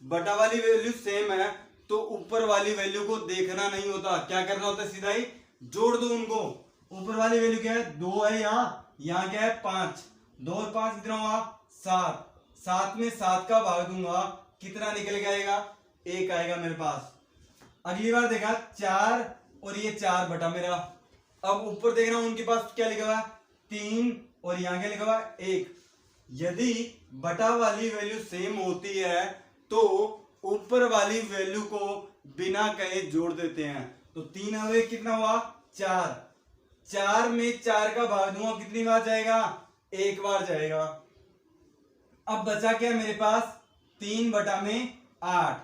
बटा वाली वैल्यू सेम है तो ऊपर वाली वैल्यू को देखना नहीं होता, क्या करना होता है? सीधा ही जोड़ दो उनको। ऊपर वाली वैल्यू क्या है? 2 है, यहाँ क्या है? 5। 2 और 5 कितना हुआ? 7। 7 में 7 का भाग दूंगा, कितना निकल के आएगा? 1 आएगा मेरे पास। अगली बार देखा 4 और ये 4 बटा मेरा। अब ऊपर देखना उनके पास क्या लिखा हुआ है? 3 और यहाँ क्या लिखा हुआ है? 1। यदि बटा वाली वैल्यू सेम होती है तो ऊपर वाली वैल्यू को बिना कहे जोड़ देते हैं। तो 3 हुए, कितना हुआ? 4। 4 में 4 का भाग दूंगा, कितनी बार जाएगा? 1 बार जाएगा। अब बचा क्या मेरे पास? 3 बटा में 8।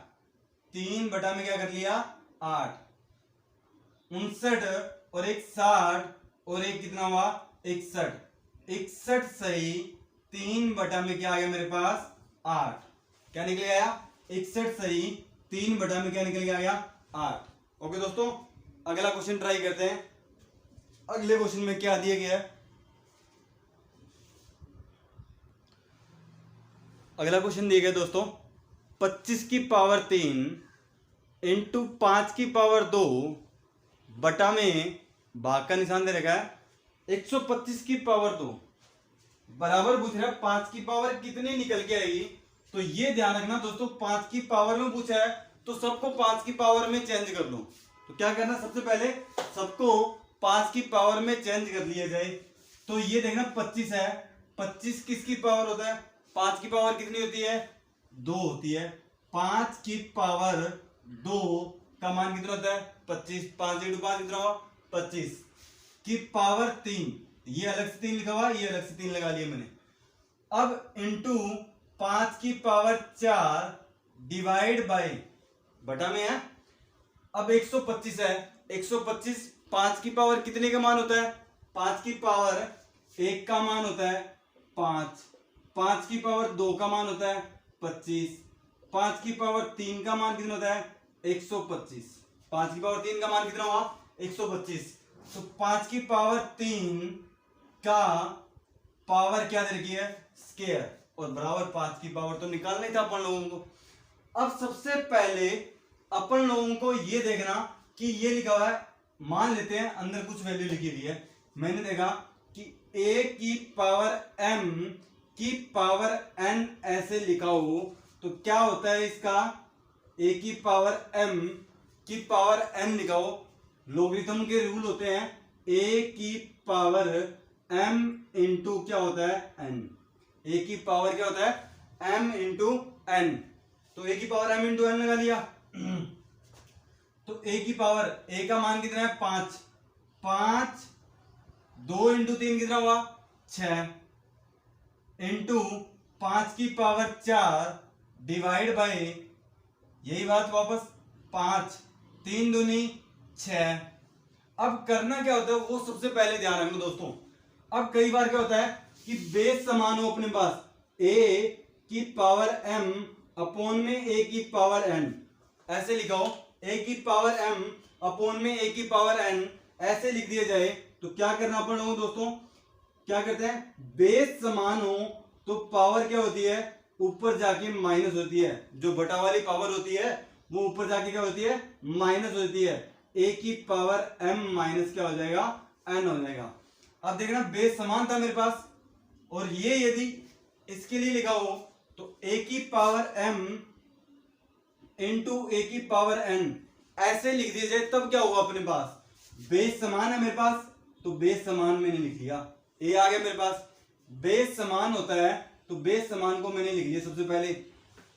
3 बटा में क्या कर लिया? 8। 59 और एक 60 और एक कितना हुआ? 61। 61 सही 3 बटा में क्या आ गया मेरे पास? 8। क्या निकल गया? 61 सही 3 बटा में क्या निकल के आ गया? 8। ओके दोस्तों, अगला क्वेश्चन ट्राई करते हैं। अगले क्वेश्चन में क्या दिया गया है? अगला क्वेश्चन दिया गया दोस्तों, 25 की पावर 3 इंटू 5 की पावर 2 बटा में भाग का निशान दे रखा है 125 की पावर 2 बराबर पूछ रहा है 5 की पावर कितनी निकल के आएगी। तो ये ध्यान रखना दोस्तों, 5 की पावर में पूछा है तो सबको 5 की पावर में चेंज कर लो। तो क्या करना, सबसे पहले सबको 5 की पावर में चेंज कर लिया जाए। तो ये देखना 25 है, 25 किसकी पावर होता है? 5 की पावर कितनी होती है? 2 होती है। 5 की पावर 2 का मान कितना होता है? 25। 5 इंटू 5 कितना हुआ? 25 की पावर 3, ये अलग से 3 लिखा हुआ, ये अलग से 3 लगा लिया मैंने। अब इंटू 5 की पावर 4 डिवाइड बाय बटा में है। अब 125 है, 125 5 की पावर कितने का मान होता है? 5 की पावर 1 का मान होता है 5, 5 की पावर 2 का मान होता है 25, 5 की पावर 3 का मान कितना होता है 125। 5 की पावर 3 का मान कितना हुआ 125। तो 5 की पावर 3 का पावर क्या दे रखी है स्क्वायर, और बराबर 5 की पावर तो निकालना ही था अपन लोगों को। अब सबसे पहले अपन लोगों को ये देखना कि ये लिखा हुआ है, मान लेते हैं अंदर कुछ वैल्यू लिखी हुई है। मैंने देखा कि a की पावर m की पावर n ऐसे लिखा हो तो क्या होता है इसका, a की पावर m की पावर n लिखा हो, लोगरिथम के रूल होते हैं a की पावर m इंटू क्या होता है n। a की पावर क्या होता है m इंटू n, तो a की पावर m इंटू n लगा लिया। तो a की पावर a का मान कितना है 5, 5 2 इंटू 3 कितना हुआ 6 इंटू 5 की पावर 4 डिवाइड बाय यही बात वापस 5 3 दूनी 6। अब करना क्या होता है वो सबसे पहले ध्यान रखना दोस्तों। अब कई बार क्या होता है कि बेस समान हो अपने पास, a की पावर m अपॉन में a की पावर n ऐसे लिखा हो, a की पावर m अपॉन में a की पावर n ऐसे लिख दिया जाए तो क्या करना अपन लोगों दोस्तों, क्या करते हैं बेस समान हो तो पावर क्या होती है ऊपर जाके माइनस होती है, जो बटा वाली पावर होती है वो ऊपर जाके क्या होती है माइनस होती है, a की पावर m माइनस क्या हो जाएगा n हो जाएगा। अब देखना बेस समान था मेरे पास, और ये यदि इसके लिए लिखा हो तो a की पावर m इंटू a की पावर n ऐसे लिख दिया जाए तब क्या होगा अपने पास, बेस समान है मेरे पास तो बेस समान मैंने लिख लिया, a आ गया मेरे पास। बेस समान होता है तो बेस समान को मैंने लिख लिया सबसे पहले।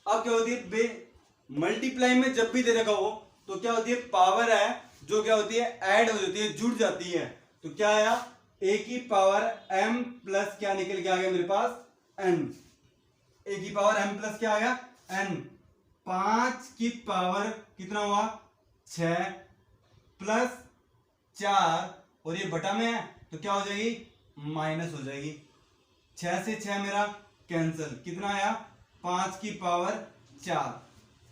अब क्या होती है मल्टीप्लाई में जब भी दे रखा हो तो क्या होती है पावर है जो क्या होती है ऐड हो जाती है, जुड़ जाती है, तो क्या आया a की पावर m प्लस क्या निकल के आ गया मेरे पास n, a की पावर m प्लस क्या आ गया n, 5 की पावर कितना हुआ 6 प्लस 4 और ये बटा में है तो क्या हो जाएगी माइनस हो जाएगी, 6 से 6 मेरा कैंसिल, कितना आया 5 की पावर 4।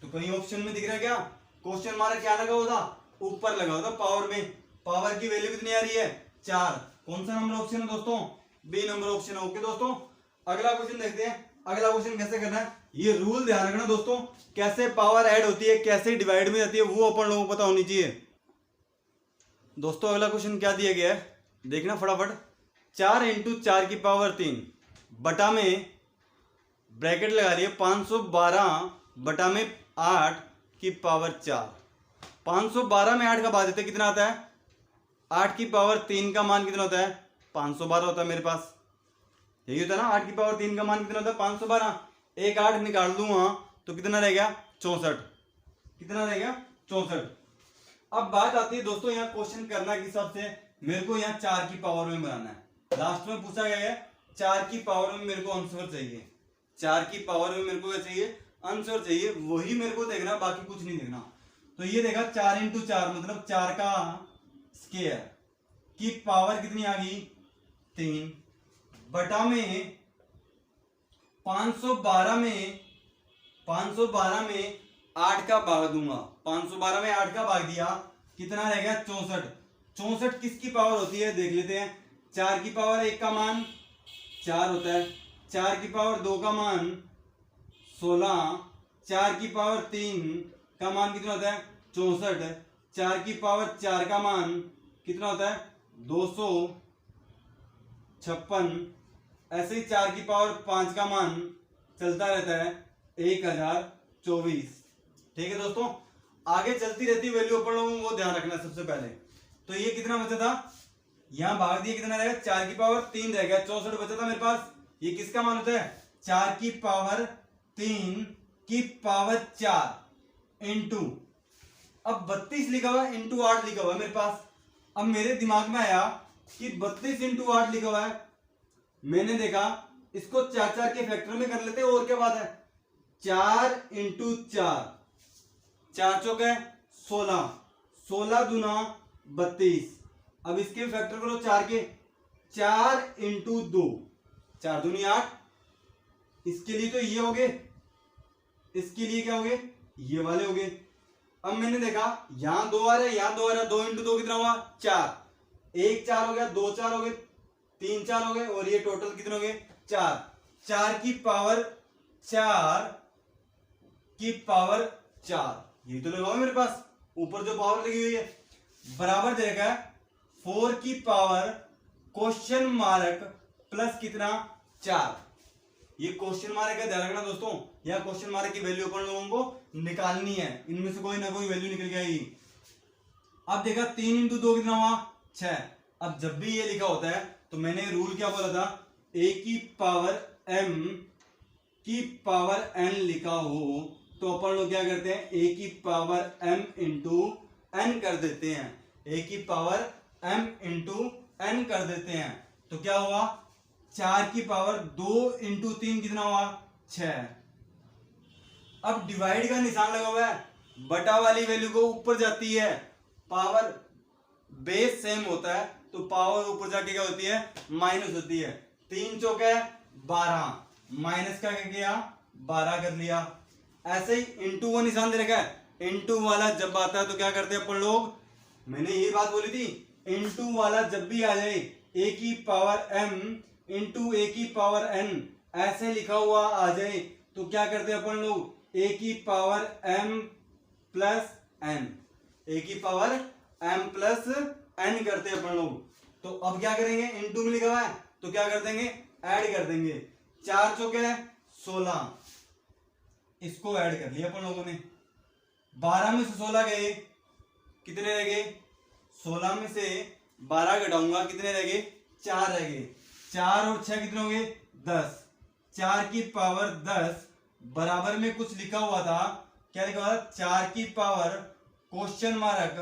तो कहीं ऑप्शन में दिख रहा है क्या, क्वेश्चन मार्क क्या लगा होता ऊपर लगा होता पावर में, पावर की वैल्यू कितनी आ रही है 4, कौन सा नंबर ऑप्शन है दोस्तों बी नंबर ऑप्शन है। ओके दोस्तों अगला क्वेश्चन देखते हैं। अगला क्वेश्चन कैसे करना है, ये रूल ध्यान रखना दोस्तों, कैसे पावर ऐड होती है कैसे डिवाइड में जाती है वो अपन लोगों को पता होनी चाहिए। दोस्तों अगला क्वेश्चन क्या दिया गया है देखना फटाफट, 4 इंटू 4 की पावर 3 बटा में ब्रैकेट लगा लिए 512 बटा में 8 की पावर 4। 512 में 8 का भाग देते कितना आता है, 8 की पावर 3 का मान कितना होता है 512 होता है मेरे पास, यही होता है ना 8 की पावर 3 का मान कितना होता है 512, एक 8 निकाल दूंगा तो कितना रह गया 64, कितना रह गया 64। अब बात आती है दोस्तों यहाँ क्वेश्चन करना के हिसाब से मेरे को यहाँ 4 की पावर में बनाना है, लास्ट में पूछा गया है 4 की पावर में मेरे को आंसर चाहिए, 4 की पावर में मेरे को क्या चाहिए आंसर चाहिए, वही मेरे को देखना बाकी कुछ नहीं देखना। तो ये देखा 4 इंटू 4 मतलब 4 का स्क्वायर की पावर कितनी आ गई 3 बटा में 512 में 8 का भाग दूंगा, 512 में 8 का भाग दिया कितना रह गया 64। 64 किसकी पावर होती है देख लेते हैं, 4 की पावर 1 का मान 4 होता है, 4 की पावर 2 का मान 16, 4 की पावर 3 का मान कितना होता है 64, 4 की पावर 4 का मान कितना होता है 256, ऐसे ही 4 की पावर 5 का मान चलता रहता है 1024। ठीक है दोस्तों आगे चलती रहती वैल्यू अपन लोगों को ध्यान रखना सबसे पहले। तो ये कितना बचा था, यहां भाग दिया कितना रहेगा 4 की पावर 3 रह गया, 64 बचा था मेरे पास, ये किसका मान होता है 4 की पावर 3 की पावर 4 इंटू, अब 32 लिखा हुआ है इंटू 8 लिखा हुआ है मेरे पास। अब मेरे दिमाग में आया कि 32 इंटू 8 लिखा हुआ है, मैंने देखा इसको 4 4 के फैक्टर में कर लेते हैं, और क्या बात है 4 इंटू 4, 4 चौके 16, 16 दूना 32, अब इसके फैक्टर करो 4 के, 4 इंटू 2, 4 दूनी 8, इसके लिए तो ये हो गए इसके लिए क्या हो गए, ये वाले हो गए। अब मैंने देखा यहां 2 आ रहा है, यहां 2 आ रहा है, 2 इंटू 2 कितना हुआ 4, 1 4 हो गया, 2 4 हो गए, 3 4 हो गए, और ये टोटल कितने हो गए 4, 4 की पावर 4 की पावर 4, यही तो लगा हुआ मेरे पास, ऊपर जो पावर लगी हुई है, बराबर देगा 4 की पावर क्वेश्चन मार्क प्लस कितना 4। ये क्वेश्चन मार्क का ध्यान रखना दोस्तों, या क्वेश्चन मार्क की वैल्यू अपन लोगों को निकालनी है, इनमें से कोई ना कोई वैल्यू निकल के आएगी। अब देखा 3 इंटू 2 कितना हुआ 6। अब जब भी ये लिखा होता है तो मैंने रूल क्या बोला था, a की पावर m की पावर n लिखा हो तो अपन लोग क्या करते हैं, a की पावर m इंटू n कर देते हैं, a की पावर m इंटू n कर देते हैं। तो क्या हुआ 4 की पावर 2 इंटू 3 कितना हुआ 6। अब डिवाइड का निशान लगा हुआ है, बटा वाली वैल्यू को ऊपर जाती है, पावर बेस सेम होता है तो पावर ऊपर जाके क्या होती है माइनस होती है। 3 चौके 12, माइनस का क्या किया 12 कर लिया। ऐसे ही इंटू का निशान दे रखा है, इंटू वाला जब आता है तो क्या करते हैं अपन लोग, मैंने ये बात बोली थी, इंटू वाला जब भी आ जाए a की पावर m इंटू a की पावर n ऐसे लिखा हुआ आ जाए तो क्या करते हैं अपन लोग, a की power m plus n, a की पावर m प्लस n करते हैं अपन लोग। तो अब क्या करेंगे, इंटू में लिखा हुआ है तो क्या कर देंगे ऐड कर देंगे, 4 चौके 16, इसको ऐड कर लिया अपन लोगों ने। 12 में से 16 गए, कितने रह गए, 16 में से 12 घटाऊंगा कितने रह गए 4 रह गए, 4 और 6 कितने हो गए 10, 4 की पावर 10 बराबर में कुछ लिखा हुआ था, क्या लिखा हुआ था 4 की पावर क्वेश्चन मार्क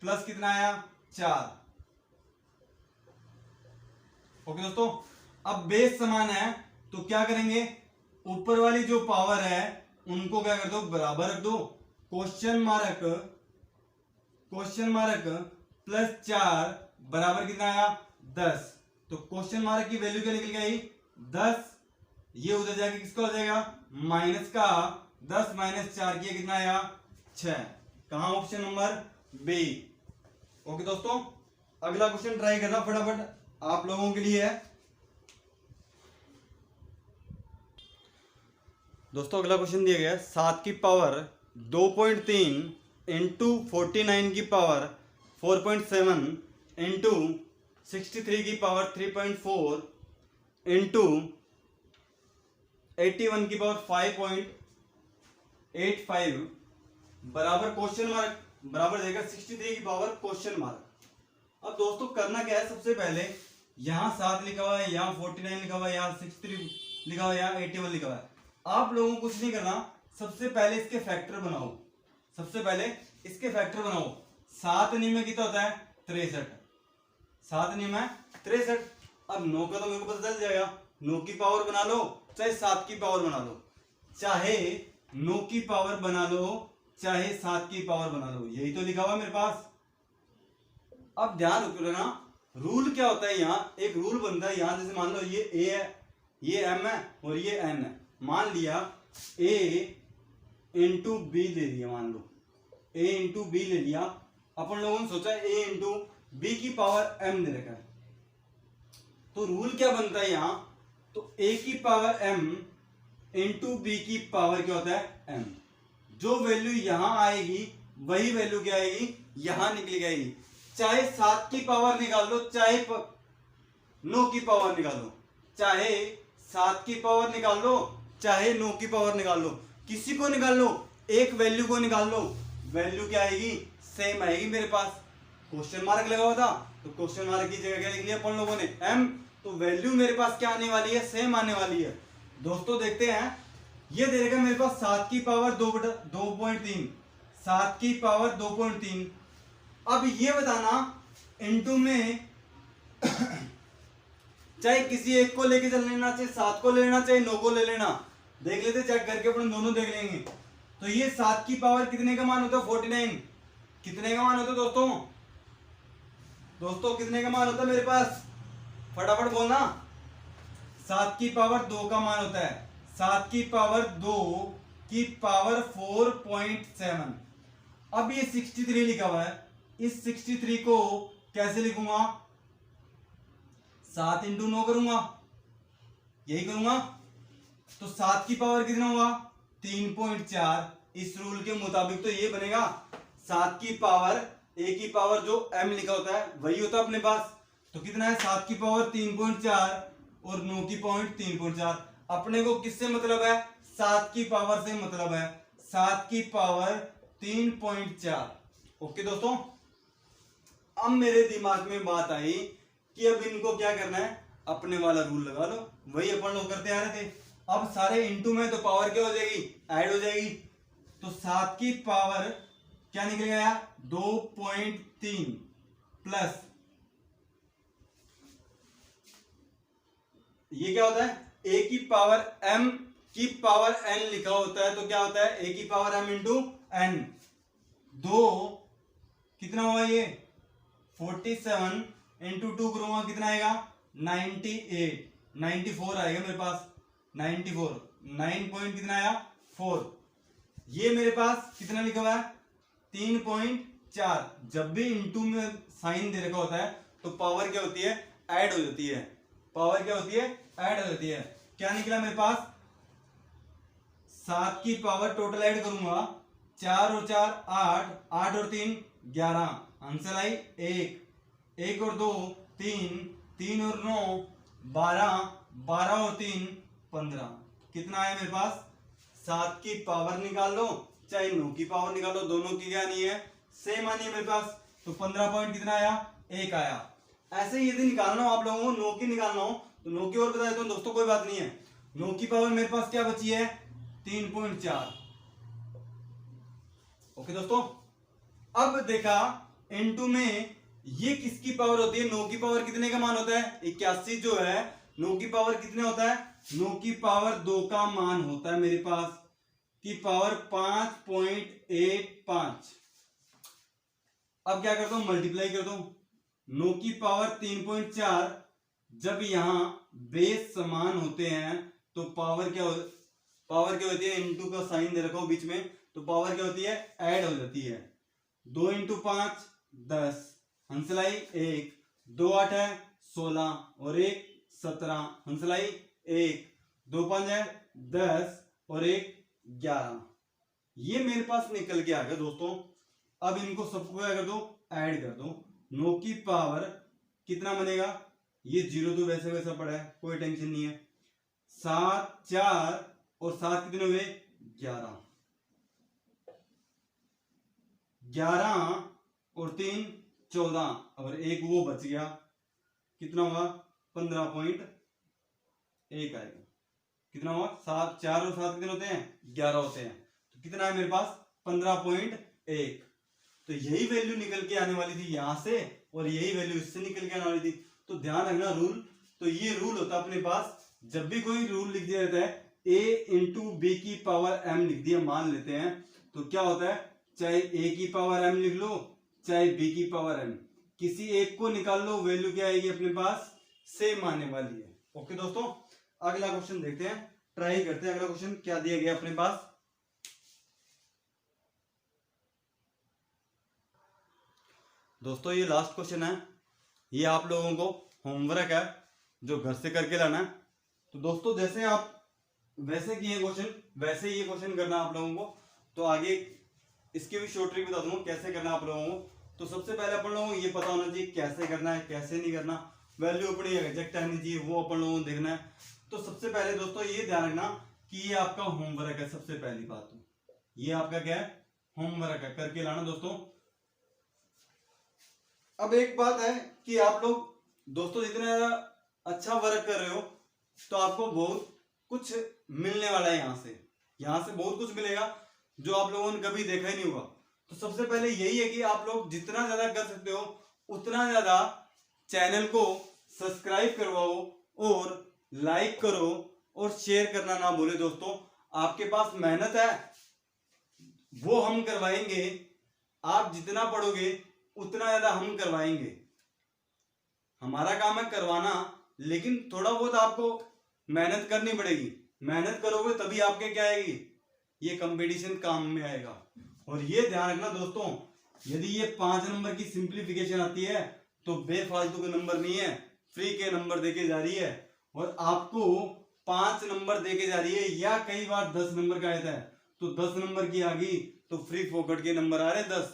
प्लस कितना आया 4। ओके दोस्तों, अब बेस समान है तो क्या करेंगे, ऊपर वाली जो पावर है उनको क्या कर दो बराबर रख दो, क्वेश्चन मार्क प्लस 4 बराबर कितना आया 10। तो क्वेश्चन मार्क की वैल्यू क्या निकल गई 10, ये उधर जाके किसका हो जाएगा माइनस का 10 माइनस 4 किया कितना आया 6, कहां ऑप्शन नंबर बी। ओके दोस्तों, अगला क्वेश्चन ट्राई करना फटाफट आप लोगों के लिए है। दोस्तों अगला क्वेश्चन दिया गया 7 की पावर 2.3 इंटू 49 की पावर 4.7 इंटू 63 की पावर 3.4 इंटू 81 की पावर 5.85 बराबर क्वेश्चन मार्क बराबर देगा 63 की पावर क्वेश्चन मार्क। अब दोस्तों करना क्या है, सबसे पहले यहाँ 7 लिखा हुआ है, यहाँ 49 लिखा हुआ है, यहाँ 63 लिखा हुआ है, यहाँ 81 लिखा हुआ है। आप लोगों को कुछ नहीं करना, सबसे पहले इसके फैक्टर बनाओ, सबसे पहले इसके फैक्टर बनाओ। 7 9 में कितना होता है 63, 7 9 में 63। अब 9 का तो मेरे को पता चल जाएगा, 9 की पावर बना लो चाहे 7 की पावर बना लो, चाहे 9 की पावर बना लो चाहे 7 की पावर बना लो, यही तो लिखा हुआ मेरे पास। अब ध्यान रखना रूल क्या होता है, यहाँ एक रूल बनता है, यहाँ जैसे मान लो ये a है, ये m है और ये n है, मान लिया a इंटू बी ले लिया, मान लो a इंटू बी ले लिया, अपन लोगों ने सोचा a इंटू बी की पावर m दे रखा है, तो रूल क्या बनता है यहाँ, तो a की पावर m इंटू बी की पावर क्या होता है m, जो वैल्यू यहां आएगी वही वैल्यू क्या आएगी यहां निकली आएगी, चाहे 7 की पावर निकाल लो चाहे 9 की पावर निकाल लो, चाहे 7 की पावर निकाल लो चाहे 9 की पावर निकाल लो, किसी को निकाल लो, एक वैल्यू को निकाल लो, वैल्यू क्या आएगी सेम आएगी मेरे पास। क्वेश्चन मार्क लगा हुआ था तो क्वेश्चन मार्क की जगह क्या लिख लिया अपन लोगों ने m, तो वैल्यू मेरे पास क्या आने वाली है सेम आने वाली है। दोस्तों देखते हैं, ये दे देगा मेरे पास 7 की पावर 2.3, 7 की पावर 2.3। अब ये बताना इंटू में चाहे किसी एक को लेके चल लेना, चाहे 7 को लेना चाहे 9 को ले लेना, देख लेते चेक करके अपन दोनों देख लेंगे। तो ये 7 की पावर कितने का मान होता है 49, कितने का मान होता है दोस्तों, दोस्तों कितने का मान होता है मेरे पास, फटाफट बोलना। 7 की पावर 2 का मान होता है, 7 की पावर 2 की पावर 4.7। अब ये 63 लिखा हुआ है, इस 63 को कैसे लिखूंगा? 7 इंटू 9 करूंगा, यही करूंगा। तो 7 की पावर कितना हुआ? 3.4। इस रूल के मुताबिक तो ये बनेगा। 7 की पावर, a की पावर जो m लिखा होता है वही होता है अपने पास। तो कितना है? 7 की पावर 3.4 और 9 की पावर 3.4। अपने को किससे मतलब है? 7 की पावर से मतलब है। 7 की पावर 3.4। ओके दोस्तों, अब मेरे दिमाग में बात आई कि अब इनको क्या करना है? अपने वाला रूल लगा लो, वही अपन लोग करते आ रहे थे। अब सारे इंटू में तो पावर क्या हो जाएगी? ऐड हो जाएगी। तो 7 की पावर क्या निकलेगा? 2.3 प्लस ये क्या होता है? a की पावर m की पावर n लिखा होता है, तो क्या होता है? a की पावर m इंटू n। दो कितना हुआ ये? 47 इंटू 2 करूंगा, कितना आएगा? 98, 94 आएगा मेरे पास। 94, 9 पॉइंट कितना आया? 4। ये मेरे पास कितना लिखा हुआ है? 3.4। जब भी इंटू में साइन दे रखा होता है तो पावर क्या होती है? ऐड हो जाती है। पावर क्या होती है? ऐड हो जाती है। क्या निकला मेरे पास? 7 की पावर टोटल ऐड करूंगा, 4 और 4 8, 8 और 3 11, आंसर आई 1, 1 और 2 3, 3 और 9 12, 12 और 3 15। कितना आया मेरे पास? 7 की पावर निकाल लो चाहे 9 की पावर निकालो, दोनों की क्या नहीं है? सेम आनी है मेरे पास। तो 15 पॉइंट कितना आया? 1 आया। ऐसे ही यदि निकालना हो आप लोगों को, 9 की निकालना हो तो 9 की और बता देता हूं दोस्तों, कोई बात नहीं है। 9 की पावर मेरे पास क्या बची है? 3.4। ओके दोस्तों, अब देखा इनटू में ये किसकी पावर होती है? 9 की पावर कितने का मान होता है? 81 जो है 9 की पावर कितने होता है? 9 की पावर 2 का मान होता है मेरे पास, की पावर 5.85। अब क्या करता हूं? मल्टीप्लाई करता हूं। 9 की पावर 3.4, जब यहां बेस समान होते हैं तो पावर क्या होती है? इनटू का साइन दे रखा हूं बीच में, तो पावर क्या होती है? ऐड हो जाती है। 2 इंटू 5 10, हंसलाई 1, 2 8 है 16 और 1 17, हंसलाई 1, 2 5 है 10 और 1 11। ये मेरे पास निकल के आ गया दोस्तों। अब इनको सबको क्या कर दो? ऐड कर दो। 9 की पावर कितना बनेगा? ये 0 तो वैसे वैसा पड़ा है, कोई टेंशन नहीं है। 7 4 और 7 कितने हुए? 11, 11 और 3 14 और 1 वो बच गया, कितना होगा? 15.1 आएगा। कितना हुआ? 7 4 और 7 कितने होते हैं? 11 होते हैं। तो कितना है मेरे पास? 15.1। तो यही वैल्यू निकल के आने वाली थी यहां से, और यही वैल्यू इससे निकल के आने वाली थी। तो ध्यान रखना रूल। तो ये रूल होता है अपने पास, जब भी कोई रूल लिख दिया जाता है, a इंटू बी की पावर m लिख दिया मान लेते हैं, तो क्या होता है? चाहे a की पावर m लिख लो चाहे b की पावर m, किसी एक को निकाल लो, वैल्यू क्या आएगी अपने पास? सेम आने वाली है। ओके दोस्तों, अगला क्वेश्चन देखते हैं, ट्राई करते हैं। अगला क्वेश्चन क्या दिया गया अपने पास? दोस्तों ये लास्ट क्वेश्चन है, ये आप लोगों को होमवर्क है जो घर से करके लाना है। तो दोस्तों जैसे आप वैसे किए क्वेश्चन, वैसे ही ये क्वेश्चन करना आप लोगों को। तो आगे इसकी भी शॉर्ट ट्रिक बता दूंगा कैसे करना आप लोगों को। तो सबसे पहले अपन लोगों को ये पता होना चाहिए कैसे करना है कैसे नहीं करना, वैल्यू अपनी एग्जैक्ट आनी चाहिए, वो अपन लोगों को देखना है। तो सबसे पहले दोस्तों ये ध्यान रखना कि ये आपका होमवर्क है। सबसे पहली बात तो ये आपका क्या है? होमवर्क है, करके लाना दोस्तों। अब एक बात है कि आप लोग दोस्तों जितना ज्यादा अच्छा वर्क कर रहे हो तो आपको बहुत कुछ मिलने वाला है यहाँ से बहुत कुछ मिलेगा जो आप लोगों ने कभी देखा ही नहीं होगा। तो सबसे पहले यही है कि आप लोग जितना ज्यादा कर सकते हो उतना ज्यादा चैनल को सब्सक्राइब करवाओ और लाइक करो और शेयर करना ना भूले दोस्तों। आपके पास मेहनत है वो हम करवाएंगे, आप जितना पढ़ोगे उतना ज्यादा हम करवाएंगे। हमारा काम है करवाना, लेकिन थोड़ा बहुत आपको मेहनत करनी पड़ेगी। मेहनत करोगे तभी आपके क्या आएगी? ये कंपटीशन काम में आएगा। और ये ध्यान रखना दोस्तों, यदि ये 5 नंबर की सिंप्लीफिकेशन आती है तो बेफालतू के नंबर नहीं है, फ्री के नंबर देके जा रही है। और आपको 5 नंबर देके जा रही है, या कई बार 10 नंबर का आता है तो 10 नंबर की आ गई तो फ्री फोकट के नंबर आ रहे 10।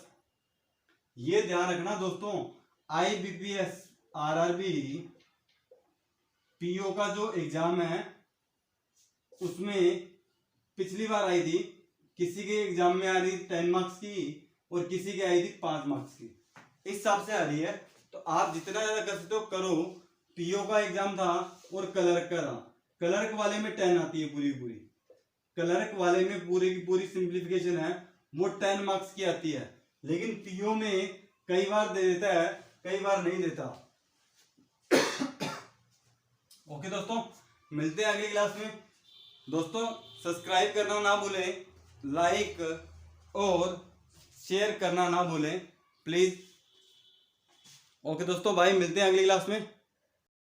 ये ध्यान रखना दोस्तों, IBPS RRB PO का जो एग्जाम है उसमें पिछली बार आई थी, किसी के एग्जाम में आ रही 10 मार्क्स की और किसी की आई थी 5 मार्क्स की, इस हिसाब से आ रही है। तो आप जितना ज्यादा कर सकते हो करो। PO का एग्जाम था और क्लर्क का था। क्लर्क वाले में 10 आती है पूरी पूरी, क्लर्क वाले में पूरी की पूरी सिंप्लीफिकेशन है वो 10 मार्क्स की आती है। लेकिन PO में कई बार दे देता है, कई बार नहीं देता। ओके दोस्तों, मिलते हैं अगली क्लास में। दोस्तों सब्सक्राइब करना ना भूलें, लाइक और शेयर करना ना भूलें प्लीज। ओके दोस्तों, भाई मिलते हैं अगली क्लास में।